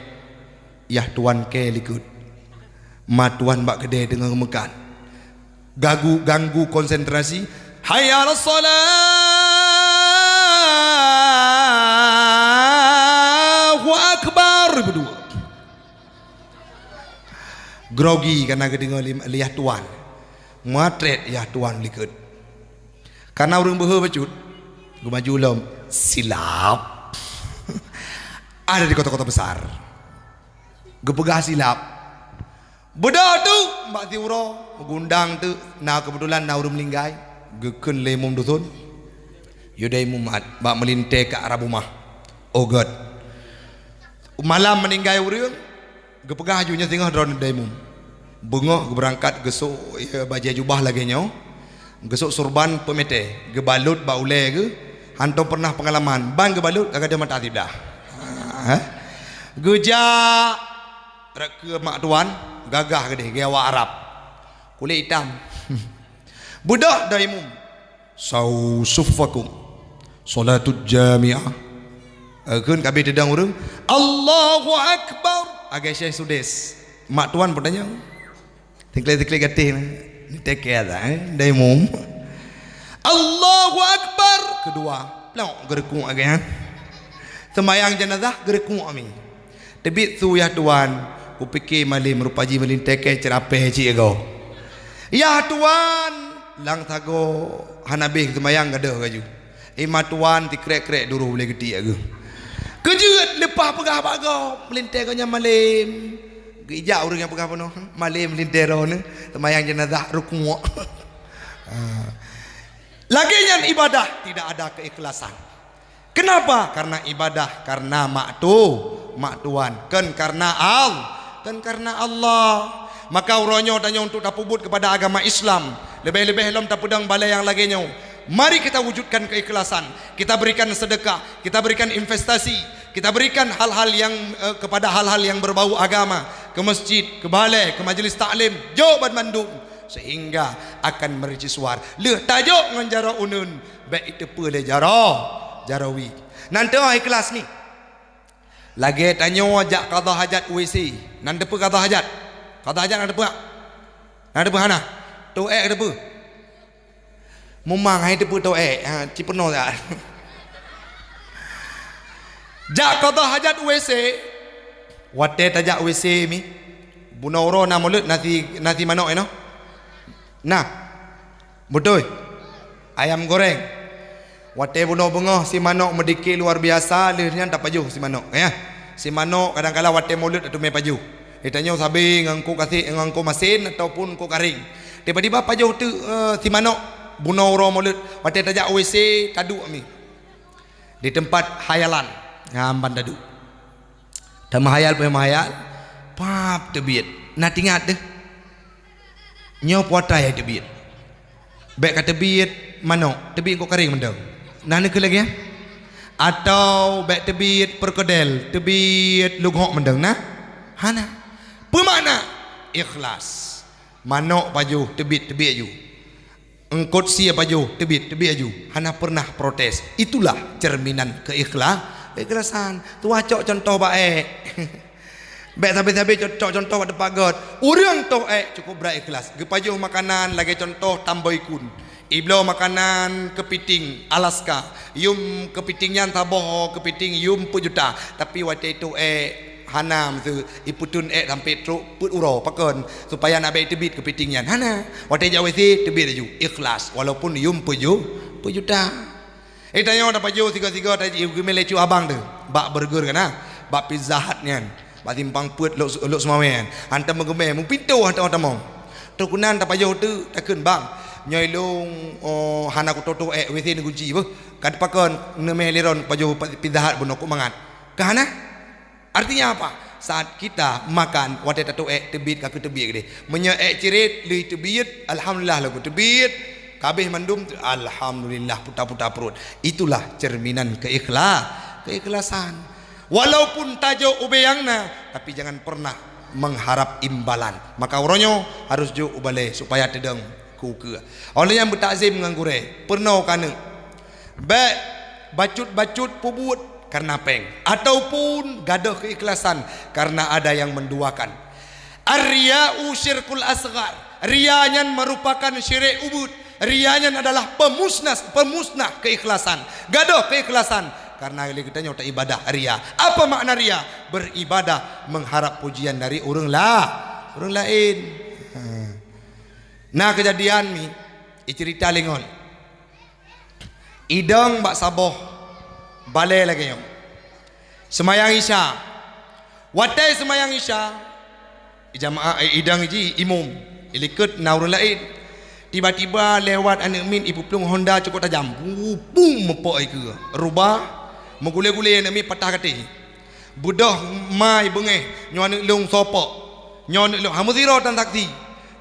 Yah tuan ke likut. Ma tuan bak gede dengan mekan. Ganggu konsentrasi. Hayya 'alas salat. Allahu akbar berdua. Grogi karena kedengar lihat tuan. Matret ya tuan likut. Karena orang beha bacut. Gue maju lom silap. Ada di kota-kota besar. Gue pegah silap. Beda tu mbak tiuro gundang tu na kebetulan na urung linggai. Gue kun lemum dusun. Yudai mumat mbak melintai ke arah rumah. Oh God. Malam meninggai urang. Gue pegah ajunya tengah drone daimum. Bengok berangkat gesuk ya, baju jubah lagi nyo. Gesuk surban pemete. Ge balut ba ule ke. Hantu pernah pengalaman. Bang ge balut kagak ada mata dah. Geja rak ke mak tuan gagah gede gawa Arab. Kulit hitam. Budak daimum. Sausufakum. Salatul jami'ah. Keun kabeh dedang urang. Allahu akbar. Agak Syekh Sudes. Mak tuan pun tanya. Tiklik-tiklik gatih ni take care dah daimum. Allahu akbar. Kedua, pelak gerekung agak. Sembayang jenazah gerekung ami. Tebit tu ya tuan, ku fikir malim rupaji malin take cerapeh cik go. Ya tuan, lang tago hanabih sembayang gada kaju. Ima tuan tikrek-krek duru boleh gede aku. Kejut lepas pegah bago melintai kanya malim. Gejak orang yang pegah penuh malim lintero ni semayang jenazah rukun. Lagi yang ibadah tidak ada keikhlasan. Kenapa? Karena ibadah karena mak tuan kan karena Allah. Maka uronyo tanya untuk tapubut kepada agama Islam. Lebih-lebih lom tapudang balai yang lagi nyo. Mari kita wujudkan keikhlasan. Kita berikan sedekah, kita berikan investasi, kita berikan hal-hal yang kepada hal-hal yang berbau agama, ke masjid, ke balai, ke majlis taklim, jauh bandung sehingga akan merici suar. Leh tajuk ngan jara unun, baik itu pule jarawi. Nanti ikhlas ni. Lagi tanya ajak qada hajat WC. Nanti apa qada hajat? Qada hajat ada apa? Ada apa hana? Tu ada apa? Memang hai depu tu cipono dah. Jak qada hajat WC. Wate tajak WC mi. Bunoro na mulut nasi manok eno. Nah. Betul. Ayam goreng. Wate buno bengah si manok medikit luar biasa, lehnya tak paju si manok ya. Si manok kadang-kadang wate mulut atau me paju. Ditanya sabi ngangku kasih ngangku masin ataupun ku karing. Tiba-tiba paju tu si manok buno ro mulut wate tajak WC tadu mi. Di tempat hayalan ngamban tadu. Dah mahayal pap tebiat. Nak ingat deh. Nyo puata ya tebiat. Baik kata tebiat manok, tebiat kok karing mendang. Nah ni ke lagi ya? Atau baik tebiat perkedel, tebiat lughok mendang nah. Hana. Pemana? Ikhlas. Manok paju, tebiat aju. Engkot sia paju, tebiat aju. Hana pernah protes. Itulah cerminan keikhlasan. Tu acok contoh baik. Baik tapi contoh pada pagot. Orang tu cukup berikhlas. Gepaju makanan lagi contoh tamboikun. Iblau makanan kepiting Alaska. Yum kepitingnya taboh kepiting yum juta. Tapi waktu itu hanam tu iputun sampai truk put uro pakon supaya nak baik tebit kepitingnya. Hana waktu jauh itu tebit aju ikhlas walaupun yum juta. Tanya dapat jauh tiga-tiga tadi ibu melecu abang tu. Bak burger kan ah. Bak Pizza Hut ni kan. Bak timpang put lok semua kan. Hantar mengemai mung pintu hantar tamong. Tu kunan dapat jauh tu takun bang. Nyoi long hana ku toto within kunci apa. Kad pakon neme liron paju Pizza Hut buno ku mangat. Kahana? Artinya apa? Saat kita makan wate tato tebit kaku tebit gede. Menye cirit li tebit alhamdulillah lagu tebit. Kabeh mandum alhamdulillah putar-putar perut. Itulah cerminan keikhlasan. Walaupun tajo ubeyangna tapi jangan pernah mengharap imbalan. Maka oronyo harus jo ubale supaya tedeng kuke. Oleh yang bertakzim menganggure pernah kana bacut-bacut pubut karena peng ataupun gaduh keikhlasan karena ada yang menduakan. Ar-riya'u syirkul asghar. Rianya merupakan syirik ubud. Rianya adalah pemusnah keikhlasan. Gaduh keikhlasan karena kita nyota ibadah ria. Apa makna ria? Beribadah mengharap pujian dari orang lain. Nah kejadian ni cerita lengon. Idang bak saboh balai lagi yang semayang isya. Watai semayang isya jamaah idang ji imum ilikut na orang lain. Tiba-tiba lewat anak min ibu pelung Honda cukup tajam. Bum mepok ke. Rubah menggule-gule anak min patah kati. Budah mai bengeh nyon lung sopok. Nyon lung hamuziro tan saksi.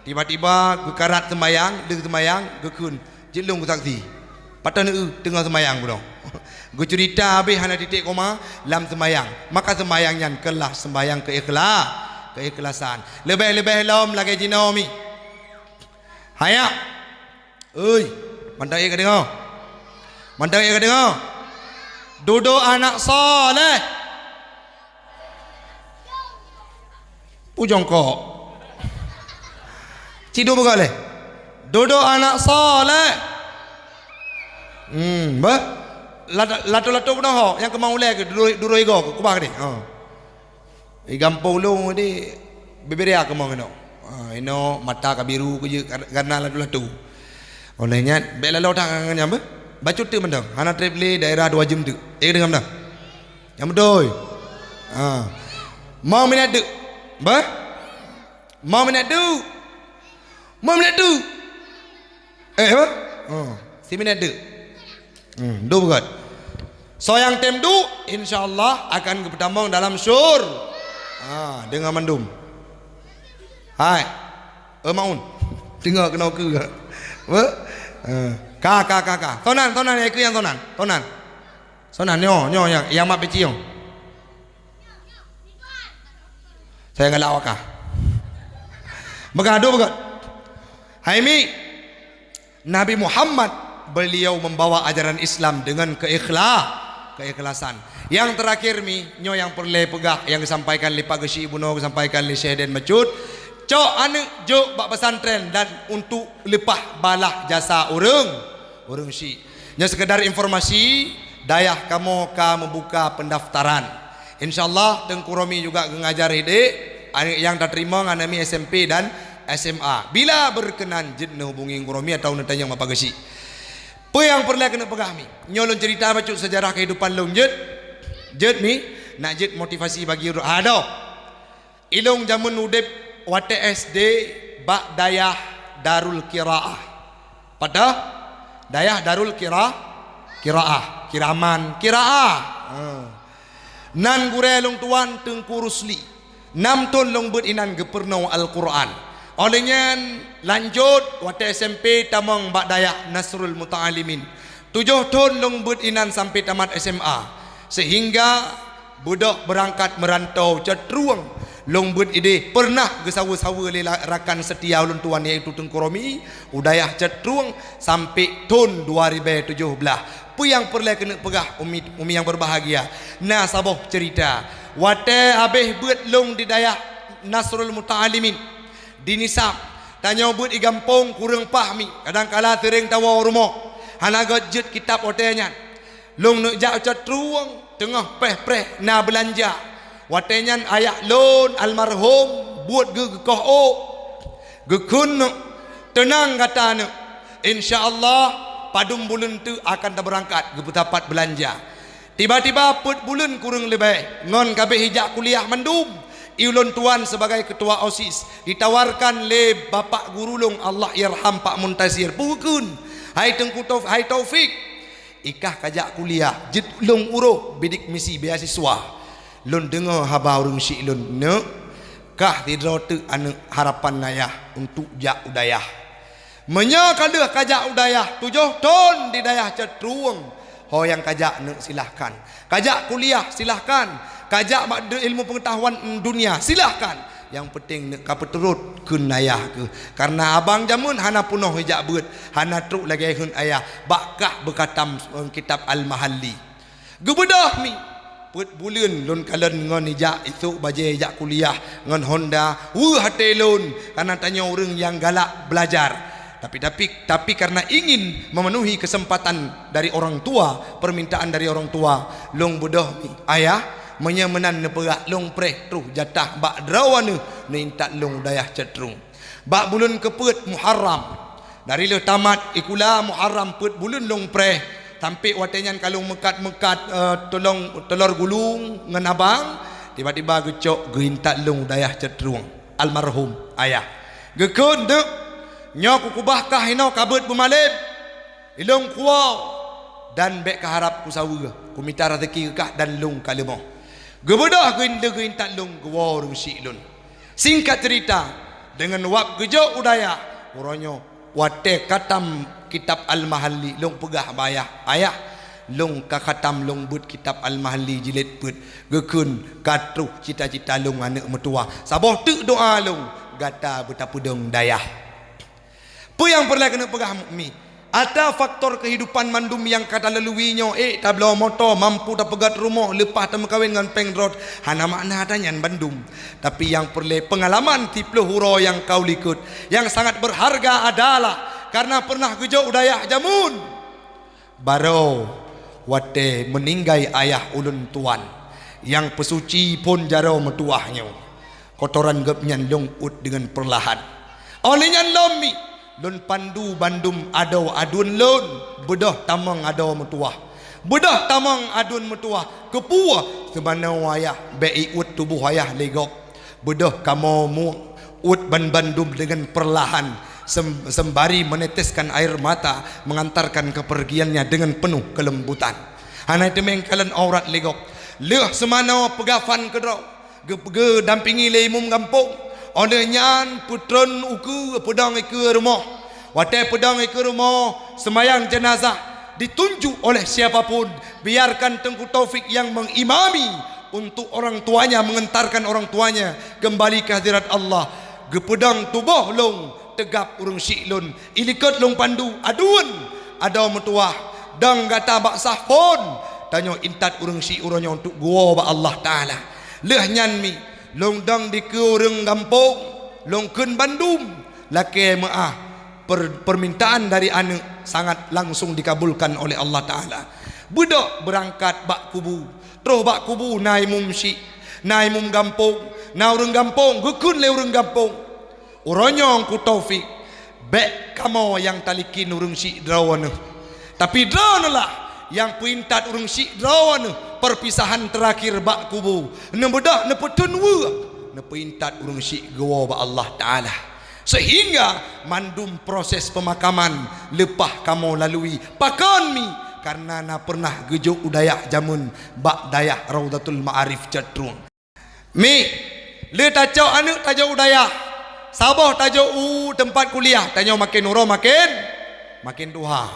Tiba-tiba gekarat sembayang, deng sembayang gekun. Jelung ke saksi. Patah tengah sembayang budak. Gue cerita habis hana titik koma lam sembayang. Maka sembayang yang kelah sembayang keikhlasan. Lebih-lebih lom lagi jinomi. Hayak. Oi, mantap ya dengar. Mantap ya dengar. Duduk anak soleh. Pujong kok. Cidu bergaleh. Duduk anak soleh. Bah. Lato-lato pun ho yang kemau le ke duro ego ku bah ni. Gampang long ni beberia kemau no. Ino mata kabiru ke karena lato-lato. Olehnya bela lo tak nganya apa? Bacut tu mendang. Hana travel daerah 2 jam tu. Dengan mendang. Yang betul. Mau minat tu. Bah? Mau minat tu. Mau minat tu. Apa? Si minat tu. Do begat. So yang tem du insyaallah akan bertambang dalam syur. Dengan mandum. Hai. Maun. Dengar kena ke. Apa? Ka. Tonan aku yang tonan. Sonan nyo yang mak peci yo. Saya galak wakah. Begado begat. Hai mi. Nabi Muhammad beliau membawa ajaran Islam dengan keikhlasan. Yang terakhir mi nyo yang perle pegah yang disampaikan li Pak Gesi Ibuno disampaikan li Syekh Den Mecut. Cok anu jo bak pesantren dan untuk lepah balah jasa orang si. Nya sekedar informasi dayah kamu membuka pendaftaran. Insyaallah Tengku Romi juga ngajar ide yang tak terima nganami SMP dan SMA. Bila berkenan jid hubungi Romi atau netanya Bapak Gesi. Apa yang perlu kena pegah mi? Nyolong cerita bacut sejarah kehidupan long jid mi nak jid motivasi bagi ada. Ilong jamun udip wate SD bak dayah Darul Qiraah. Pada dayah Darul Kiraman. Nan gure long tuan Tengku Rusli. 6 tahun long ber inan gepernau Al-Quran. Olehnya lanjut wate SMP tamang bak dayah Nasrul Muta'alimin. 7 tahun long ber inan sampai tamat SMA. Sehingga budak berangkat merantau cetruang longbut ide pernah gesawa-sawa rakan setia ulun tuan iaitu Tengku Romi udayah cetruang sampai tahun 2017. Apa yang perlu kena pegah umi yang berbahagia. Nah saboh cerita wate habis buat long di dayah Nasrul Muta'alimin di Nisab tanya buat i gampong kurang pahmi kadang-kala sering tawa rumah hana gadget kitab otenya long nak jak cetruang tengah preh na belanja watenyan ayak lon almarhum buat gekun tenang katana insyaallah padum bulan tu akan dah berangkat ke tempat belanja. Tiba-tiba put bulan kurang lebih ngon kabeh hijak kuliah mandum. Iulun tuan sebagai ketua OSIS ditawarkan le bapak guru long Allah yarham Pak Muntazir pukun. Hai Tengku Taufik, hai Taufik. Ikah kajak kuliah jit long uruh bidik misi beasiswa. Lun dengar haba urang syik lun ne kah tidro tu anu harapan nayah untuk jak udayah. Menya kadah kajak udayah 7 ton di dayah Cetruang. Ho yang kajak ne silahkan. Kajak kuliah silahkan. Kajak ilmu pengetahuan dunia silahkan. Yang penting nak kapeterut kun ayah ke. Karena abang jamun hana punoh hijak beut, hana truk lagi kun ayah. Bakah berkatam kitab Al-Mahalli. Gebedah mi. Put bulan lun kalen ngon hijak itu baje hijak kuliah ngon Honda. Hate lun karena tanya orang yang galak belajar. Tapi karena ingin memenuhi kesempatan dari orang tua, permintaan dari orang tua, long bodoh mi ayah menyemenan neperak long preh truh jatah bak drawana ne intat long dayah Cetruang. Bak bulan keput Muharram. Dari le tamat ikula Muharram put bulan long preh tampik watenyan kalung mekat-mekat tolong telur gulung ngan abang tiba-tiba gecok geintat long dayah Cetruang almarhum ayah. Gekun dek nyok kubahkah hino kabut bumalib ilong kuau dan bek kaharap ku sawa ku minta rezeki kah dan long kalemo. Gebedah gein tak long gua urang syik lun. Singkat cerita dengan wak gejo udaya uronyo wate katam kitab Al-Mahalli long pegah bayah ayah long ka khatam long but kitab Al-Mahalli jilid put gekun katruh cita-cita long anak mertua saboh tu doa long gata betapa dong dayah. Apa yang perlu kena pegah mi? Ada faktor kehidupan mandum yang kata leluinya tak belau motor mampu tak pegat rumah lepas tak berkahwin dengan pengrod hana makna adanya bandum. Tapi yang perlu pengalaman tipe huro yang kau likut yang sangat berharga adalah karena pernah gejok udayah jamun baro wate meninggai ayah ulun tuan yang pesuci pun jaro metuahnya kotoran gepnyan long ut dengan perlahan olehnya lomi lun pandu bandum ado adun lun bedah tamang ado metuah bedah tamang adun metuah kepua sebana wayah bei ut tubuh wayah legok bedah kamu mu ut bandum dengan perlahan sembari meneteskan air mata mengantarkan kepergiannya dengan penuh kelembutan. Hanai temeng kalen aurat legok leh semana pegafan kedau ge dampingi le imum kampung oleh nyan putron uku pedang ke rumah watai pedang ke rumah semayang jenazah ditunjuk oleh siapapun biarkan Tengku Taufik yang mengimami untuk orang tuanya mengantarkan orang tuanya kembali ke hadirat Allah gepedang tubuh long tegap urung syik lun ilikot long pandu aduan ada metuah dang gata bak sahpon tanya intat urung syik uronyo untuk gua ba Allah Ta'ala leh nyan mi long dang di ke orang kampung long kun bandum laki maah permintaan dari anak sangat langsung dikabulkan oleh Allah Ta'ala. Budak berangkat bak kubu terus bak kubu nai mum syik nai mum kampung na orang kampung gekun le orang kampung uronyong ku Taufik bek kamu yang talikin urung syik drawana tapi drawana lah yang pintat urung syik drawana perpisahan terakhir bak kubu ne bedah ne petun wa ne pintat urung syik gawa ba Allah Ta'ala sehingga mandum proses pemakaman lepah kamu lalui pakon mi karena na pernah gejuk udayah jamun bak dayah Raudatul Ma'arif Cetruang mi le tacau anu tajau udayah sabah tajau tempat kuliah tanya makin uro makin duha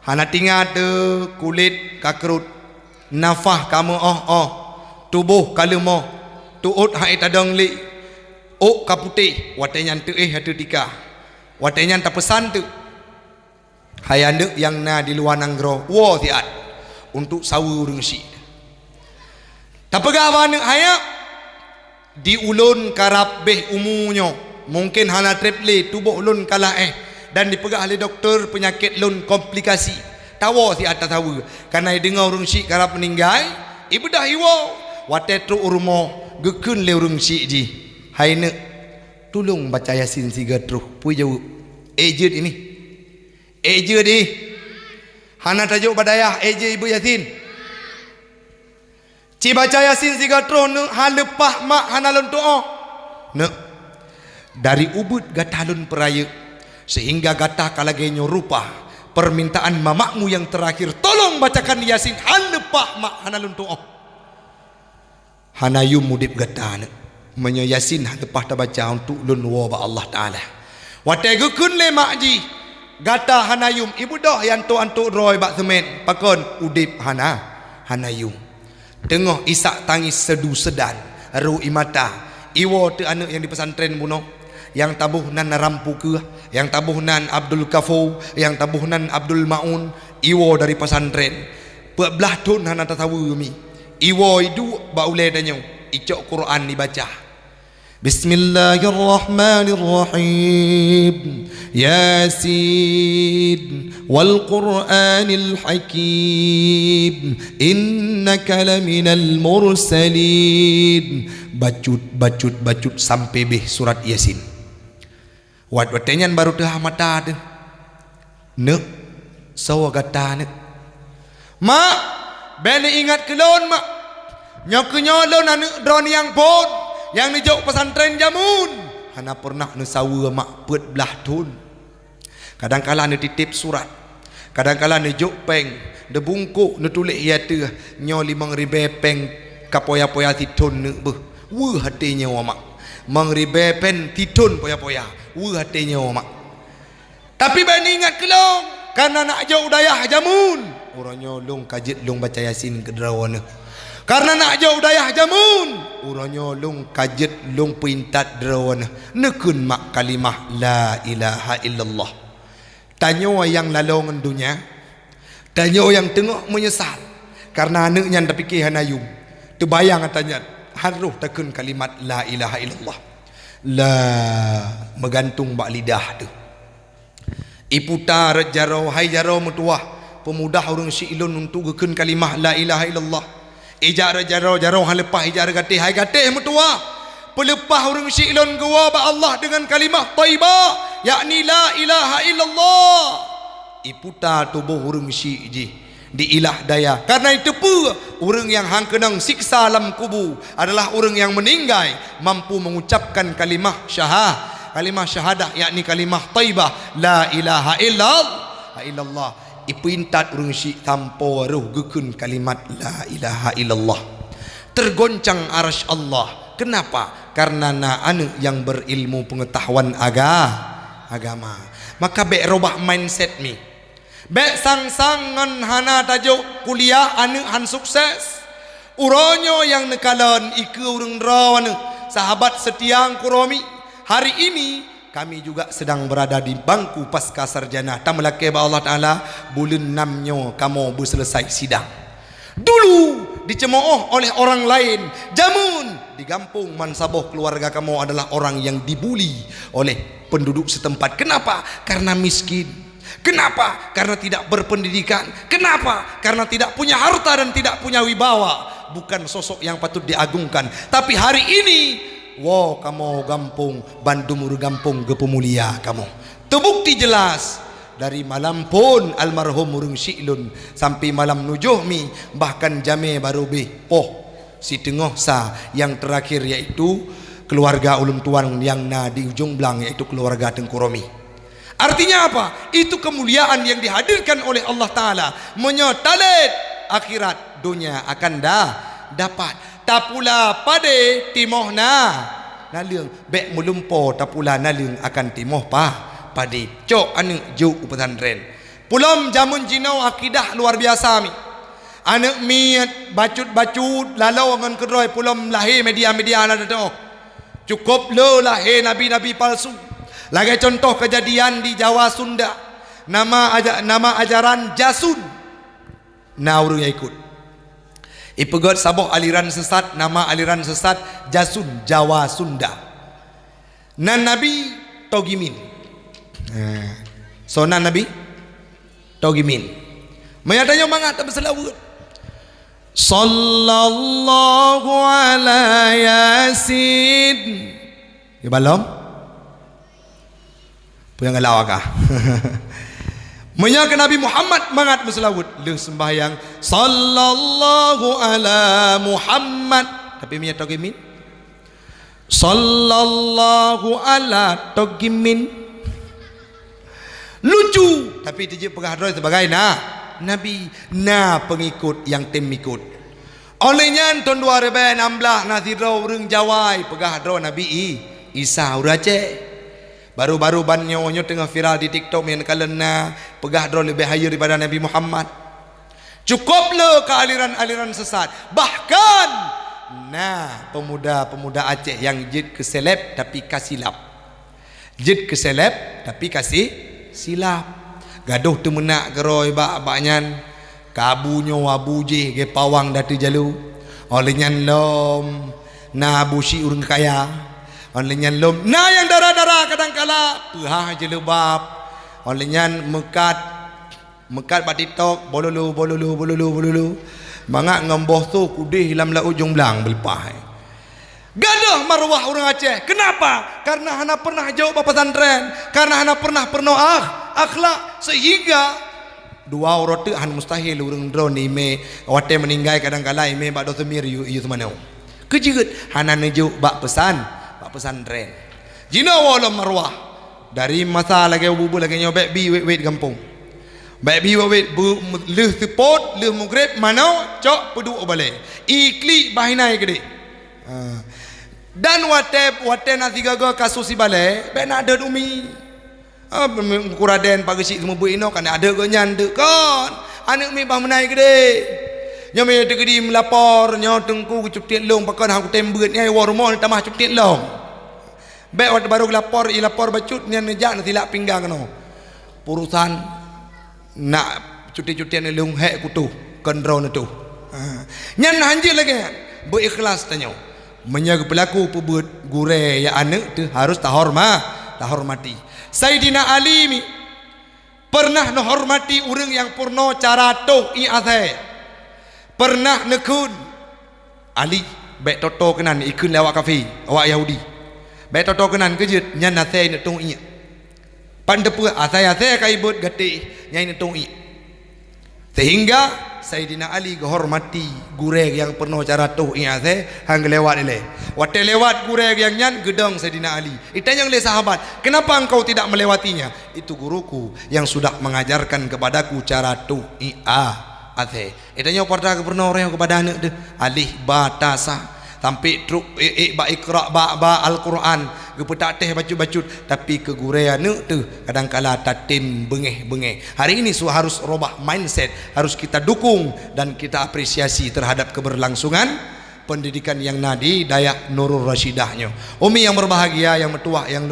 hana tinggal de kulit kakrut nafah kamu tubuh kalemo tuut hai tadang li ok kaputih watenyan tu hatu tika watenyan tak pesan tu hayanduk yang na di luar nanggro wo tiat untuk sawu urung syik tak pegah mana hayak di ulun karab beh umunya mungkin hana triple tubuh ulun kalah dan dipegah oleh doktor penyakit lun komplikasi tawa si atas tahu karena dengar urung syik karab meninggal ibu dah iwo watetru urumo gekun le urung syik ji haine tolong baca yasin 3 terus pui jauh ejud ini ejud di Hana tajuk badayah AJ Ibu Yasin. Ci baca Yasin 3 terus ne halepah mak hanalun doa. Ne dari ubud gatalun peraya sehingga gatah kalagenyo rupa permintaan mamakmu yang terakhir, tolong bacakan Yasin halepah mak hanalun doa. Hanayum mudip gatah ne menyo Yasin halepah ta baca untuk lun wa ba Allah taala. Watai gukun le makji gata hanayum ibu dah yang tu antuk roy bak semen pakon udip hanayum tengah isak tangis sedu sedan ru imata iwo tu anak yang di pesantren buno yang tabuh nan rampu ke yang tabuh nan Abdul Kafu yang tabuh nan Abdul Maun iwo dari pesantren belah tun hana tahu mi iwo itu ba ule danyo icok Quran dibaca. Bismillahirrahmanirrahim. Yasin wal Qur'anil Hakim. Innaka laminal mursalin. Bacut sampai beh surat Yasin. Wat-watenyan baru teh mata teh. Ne sawa gata ne. Mak, bene ingat kelon mak. Nyok-nyolon anu dron yang pon. Yang ni jauh pesantren jamun hana pernah nu sawa mak pet belah tun. Kadang-kala nu titip surat, kadang-kala nu jok peng de bungkuk nu tulis ya tu nyo 5.000 peng kapoya-poya titun nu beh wu hatinya mak 5.000 pen titun poya-poya wu hatinya mak. Tapi bani ingat kelong karena nak jauh dayah jamun orangnya long kajit long baca Yasin kedrawana. Karena nak jauh dayah jamun urangnya long kajet long pintat drawana nekun mak kalimah la ilaha illallah. Tanyo yang lalongan dunia, tanyo yang tengok menyesal karena anaknya ndak fikir hanayum terbayang katanya haruh takun kalimat la ilaha illallah la megantung bak lidah tu iputa jaro hai jaro mutuah pemuda urang silun untuk gekun kalimah la ilaha illallah. Ijar jaro halepah ijar gatih hai gatih mutua pelepah urang silon gua ba Allah dengan kalimah thayyibah yakni la ilaha illallah. Iputa tubuh urang si ji di ilah daya karena itu pun urang yang hang kenang siksa alam kubur adalah urang yang meninggal mampu mengucapkan kalimah syahadah yakni kalimah thayyibah la ilaha illallah. Ipintat urang si tanpa ruh gekun kalimat la ilaha illallah. Tergoncang arsy Allah. Kenapa? Karena na anu yang berilmu pengetahuan agama. Maka bek robah mindset mi. Bek sang-sangan hana tajuk kuliah anu han sukses. Uronyo yang nekalan iku urang rawan sahabat setiang kuromi. Hari ini kami juga sedang berada di bangku pasca sarjana. Tamalake ba Allah Taala bulan 6 kamu berselesai sidang. Dulu dicemooh oleh orang lain. Jamun di kampung Mansaboh keluarga kamu adalah orang yang dibuli oleh penduduk setempat. Kenapa? Karena miskin. Kenapa? Karena tidak berpendidikan. Kenapa? Karena tidak punya harta dan tidak punya wibawa. Bukan sosok yang patut diagungkan. Tapi hari ini wow kamu gampung Bandung gampung gepemulia kamu terbukti jelas dari malam pun almarhum urang Syilun sampai malam nujuhmi bahkan jame baru si tengah sa yang terakhir yaitu keluarga ulun tuan yang di ujung belang yaitu keluarga Tengkuromi. Artinya apa? Itu kemuliaan yang dihadirkan oleh Allah Ta'ala menyotalet akhirat dunia akan dapat tapula pade timohna naliung bek mulumpo tapula naliung akan timoh pade cok anu juk pesantren pulom jamun jinau akidah luar biasa mi anak miat bacut lalau ngan kedoi pulom lahir media ada tu cukup lo lahir nabi palsu lagi contoh kejadian di Jawa Sunda nama ajaran Jasun nah urang ikut ipegot saboh aliran sesat nama aliran sesat Jasun Jawa Sunda. Nan Nabi Togimin. So nan Nabi Togimin. Mayatanya mangat berselawat. Sallallahu ala Yasin. Ya balom? Puyang galawak ah. Menyangka Nabi Muhammad mangat berselawat leuh sembahyang sallallahu ala Muhammad tapi minyak togimin sallallahu ala togimin lucu tapi dijik pegah droy sebagai Nabi pengikut yang tim ikut olehnya tahun 2016 nasiro urang jawai pegah droy Nabi Isa urace baru-baru banyo tengah viral di TikTok yang kalena pegah drone lebih higher daripada Nabi Muhammad. Cukuplah ke aliran-aliran sesat. Bahkan pemuda-pemuda Aceh yang jid ke seleb tapi kasih silap. Jid ke seleb tapi kasih silap. Gaduh tu menak geroi bak-baknyan kabunyo wabuji ge pawang datu jalu. Olehnya lom busi urang kaya. Olehnya lom yang darah-darah kadang-kala pehah je lebab. Olehnya mekat pak TikTok bolulu mangak ngemboh tu kudih dalam ujung belang belipah. Gaduh marwah orang Aceh. Kenapa? Karena hana pernah jauh pesantren, karena hana pernah akhlak sehingga dua orang tu han mustahil urang drone ime wate meninggal kadang-kala ime bak dosemir yu semana. Kejeut hana nejuk bak pesantren. Jina wala marwah dari masa lagi bubu lagi nyobek bi wait kampung. Baik bi wait leuh tepot leuh maghrib mana cok pedu balik. Ikli bahinai gede. Dan wate nasi gaga kasus si balik ben ada umi. Kuraden pagi semua buino kan ada ganyan de kan. Anak mi bahmenai gede. Nyame tegedi melapor nyo tengku cup tiet long pakan hang tembeut nyai warmo tamah cup tiet long. Baik waktu baru lapor bacut ni nejak nanti lak pinggang no. Urusan nak cuti-cutian lung hek kutu kendron tu. Nyan hanjil lagi berikhlas tanya. Menjaga pelaku pebut gure ya anak tu harus tahormati. Sayyidina Ali pernah menghormati orang yang purno cara toh i'athai. Pernah nekun Ali baik toto kenan ikun lewat kafe awak Yahudi. Baik toto kenan kejut nyan athai nak tung iya. Pandepu athai kai bot gati nyai nak tung iya. Sehingga Sayyidina Ali hormati gureg yang pernah cara tuh iya athai hang lewat ile. Wate lewat gureg yang nyan gedang Sayyidina Ali. Itanya oleh sahabat, kenapa engkau tidak melewatinya? Itu guruku yang sudah mengajarkan kepadaku cara tuh iya athai. Itanya pada pernah orang kepada anak deh alih batasa sampai truk ba ikra ba Al-Quran gepetak teh bacut-bacut tapi kegurean tu kadang-kala tatim bengeh-bengeh. Hari ini harus robah mindset, harus kita dukung dan kita apresiasi terhadap keberlangsungan pendidikan yang nadi Dayak Nurul Rasyidahnya. Umi yang berbahagia, yang metuah, yang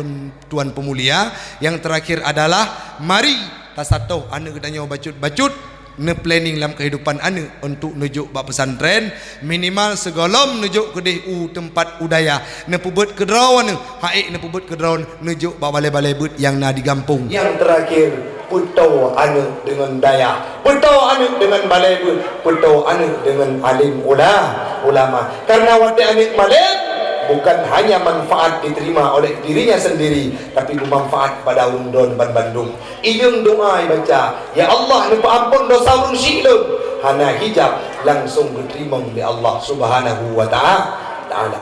tuan pemulia, yang terakhir adalah mari tasatoh anu katanya bacut-bacut ne planning dalam kehidupan ane untuk nujuk bab pesantren minimal segolom nujuk kedih tempat udaya ne pubut kedrawan haik ne pubut kedrawan nujuk bab balai-balai but yang na di kampung. Yang terakhir puto ane dengan daya, puto ane dengan balai but, puto ane dengan alim ulama. Karena waktu ane malam bukan hanya manfaat diterima oleh dirinya sendiri tapi bermanfaat pada undon ban Bandung. Iyung doa baca, ya Allah lupa ampun dosa urang silem hana hijab langsung diterima oleh Allah Subhanahu wa taala.